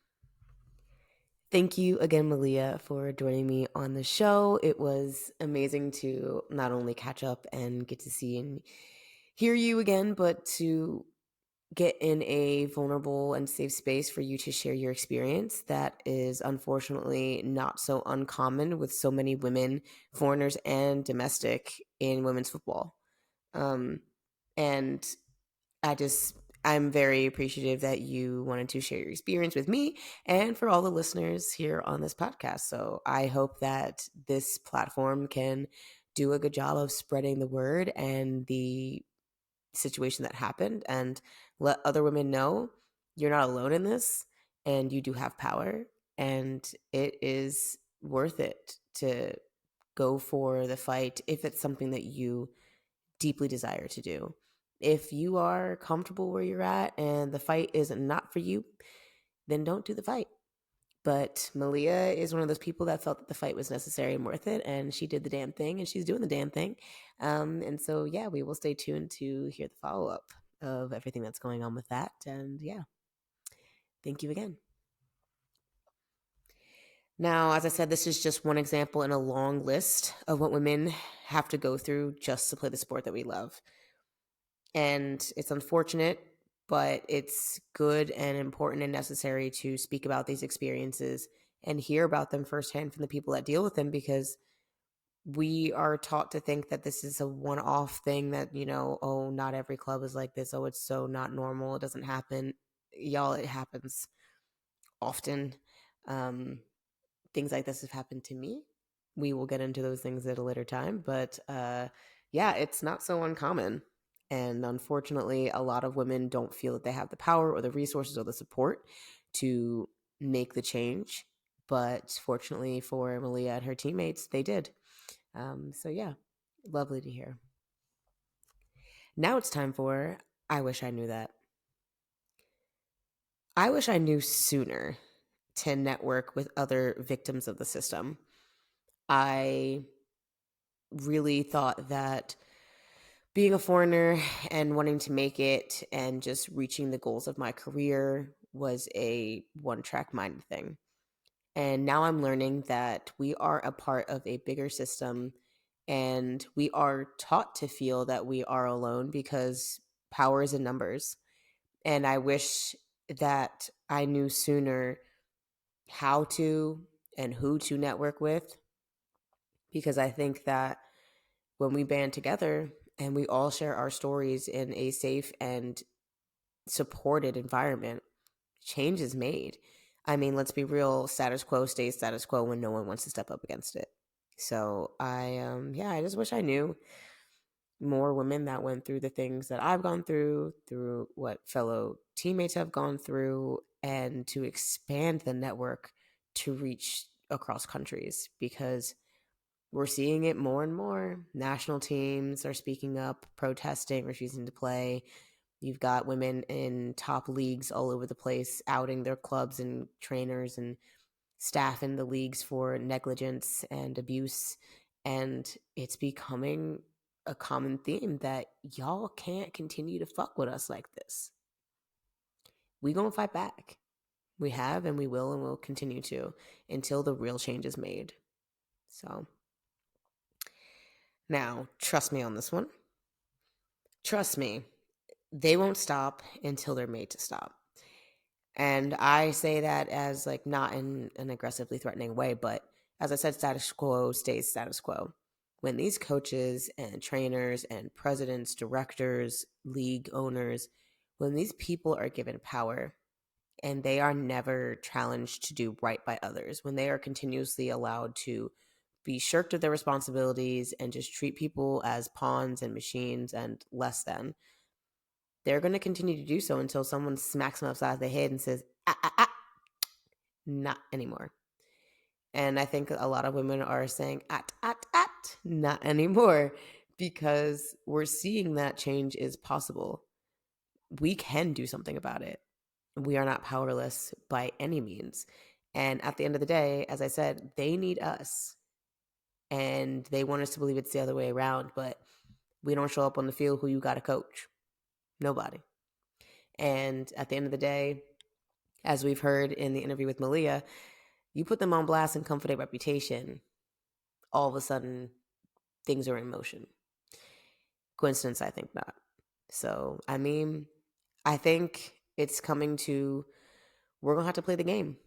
Thank you again, Maleah, for joining me on the show. It was amazing to not only catch up and get to see and hear you again, but to get in a vulnerable and safe space for you to share your experience that is unfortunately not so uncommon with so many women, foreigners, and domestic in women's football. And I'm very appreciative that you wanted to share your experience with me and for all the listeners here on this podcast. So I hope that this platform can do a good job of spreading the word and the situation that happened and let other women know you're not alone in this and you do have power and it is worth it to go for the fight if it's something that you deeply desire to do. If you are comfortable where you're at and the fight is not for you, then don't do the fight. But Maleah is one of those people that felt that the fight was necessary and worth it, and she did the damn thing, and she's doing the damn thing. And so, yeah, we will stay tuned to hear the follow up of everything that's going on with that. And yeah, thank you again. Now, as I said, this is just one example in a long list of what women have to go through just to play the sport that we love. And it's unfortunate, but it's good and important and necessary to speak about these experiences and hear about them firsthand from the people that deal with them because we are taught to think that this is a one-off thing that, oh, not every club is like this. Oh, it's so not normal. It doesn't happen. Y'all, it happens often. Things like this have happened to me. We will get into those things at a later time, but yeah, it's not so uncommon. And unfortunately, a lot of women don't feel that they have the power or the resources or the support to make the change But fortunately for Maleah and her teammates, they did. So yeah, lovely to hear. Now it's time for I Wish I Knew That. I wish I knew sooner to network with other victims of the system. I really thought that being a foreigner and wanting to make it and just reaching the goals of my career was a one-track minded thing. And now I'm learning that we are a part of a bigger system, and we are taught to feel that we are alone because power is in numbers. And I wish that I knew sooner how to and who to network with, because I think that when we band together and we all share our stories in a safe and supported environment, change is made. I mean, let's be real, status quo stays status quo when no one wants to step up against it. So I just wish I knew more women that went through the things that I've gone through what fellow teammates have gone through, and to expand the network to reach across countries, because we're seeing it more and more. National teams are speaking up, protesting, refusing to play. You've got women in top leagues all over the place outing their clubs and trainers and staff in the leagues for negligence and abuse. And it's becoming a common theme that y'all can't continue to fuck with us like this. We gonna fight back. We have, and we will, and we'll continue to until the real change is made. So now, trust me on this one. Trust me, they won't stop until they're made to stop. And I say that as like not in an aggressively threatening way, but as I said, status quo stays status quo. When these coaches and trainers and presidents, directors, league owners, when these people are given power and they are never challenged to do right by others, when they are continuously allowed to be shirked of their responsibilities and just treat people as pawns and machines and less than, they're going to continue to do so until someone smacks them upside the head and says, not anymore. And I think a lot of women are saying, not anymore, because we're seeing that change is possible. We can do something about it. We are not powerless by any means. And at the end of the day, as I said, they need us. And they want us to believe it's the other way around, but we don't show up on the field, who you got to coach? Nobody. And at the end of the day, as we've heard in the interview with Maleah, you put them on blast and come for their reputation, all of a sudden things are in motion. Coincidence? I think not. So, I mean, I think it's coming to, we're going to have to play the game.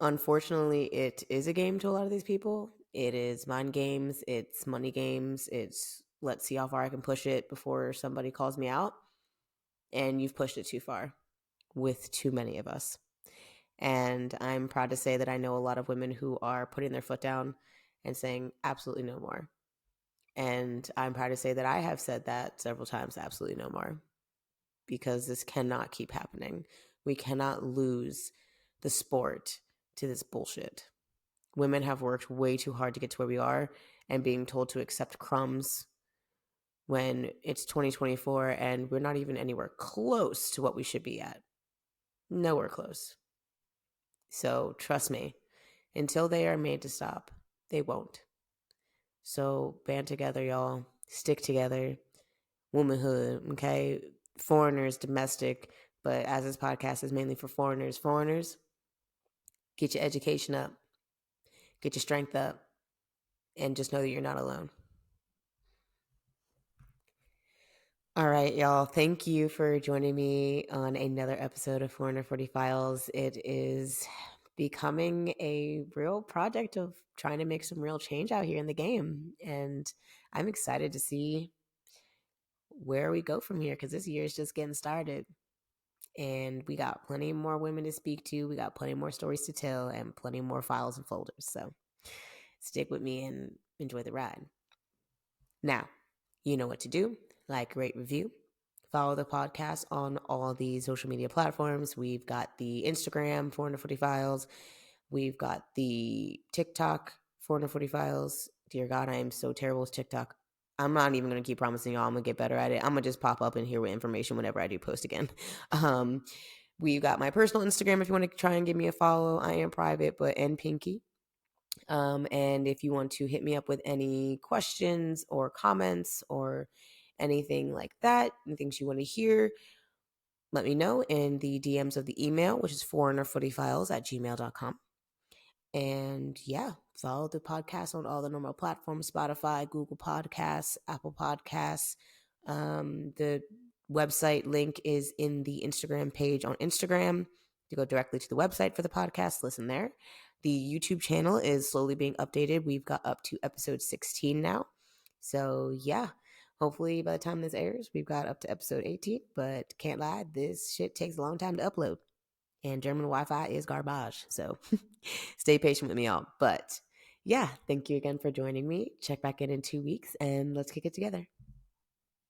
Unfortunately, it is a game to a lot of these people. It is mind games, it's money games, it's let's see how far I can push it before somebody calls me out. And you've pushed it too far with too many of us. And I'm proud to say that I know a lot of women who are putting their foot down and saying, absolutely no more. And I'm proud to say that I have said that several times, absolutely no more, because this cannot keep happening. We cannot lose the sport to this bullshit. Women have worked way too hard to get to where we are, and being told to accept crumbs when it's 2024 and we're not even anywhere close to what we should be at. Nowhere close. So trust me, until they are made to stop, they won't. So band together, y'all. Stick together. Womanhood, okay? Foreigners, domestic, but as this podcast is mainly for foreigners, get your education up, get your strength up, and just know that you're not alone. All right, y'all. Thank you for joining me on another episode of Foreigner 40 Files. It is becoming a real project of trying to make some real change out here in the game. And I'm excited to see where we go from here, because this year is just getting started. And we got plenty more women to speak to. We got plenty more stories to tell and plenty more files and folders. So stick with me and enjoy the ride. Now, you know what to do. Like, rate, review. Follow the podcast on all the social media platforms. We've got the Instagram, 440 Files. We've got the TikTok, 440 Files. Dear God, I am so terrible with TikTok. I'm not even going to keep promising y'all I'm going to get better at it. I'm going to just pop up in here with information whenever I do post again. We've got my personal Instagram if you want to try and give me a follow. I am private, but and Pinky. And if you want to hit me up with any questions or comments or anything like that, and things you want to hear, let me know in the DMs of the email, which is foreignerfootyfiles@gmail.com. And yeah, follow the podcast on all the normal platforms: Spotify, Google Podcasts, Apple Podcasts. The website link is in the Instagram page on Instagram. To go directly to the website for the podcast, listen there. The YouTube channel is slowly being updated. We've got up to episode 16 now. So yeah, hopefully by the time this airs, we've got up to episode 18. But can't lie, this shit takes a long time to upload. And German Wi-Fi is garbage. So stay patient with me, all. But yeah, thank you again for joining me. Check back in 2 weeks and let's kick it together.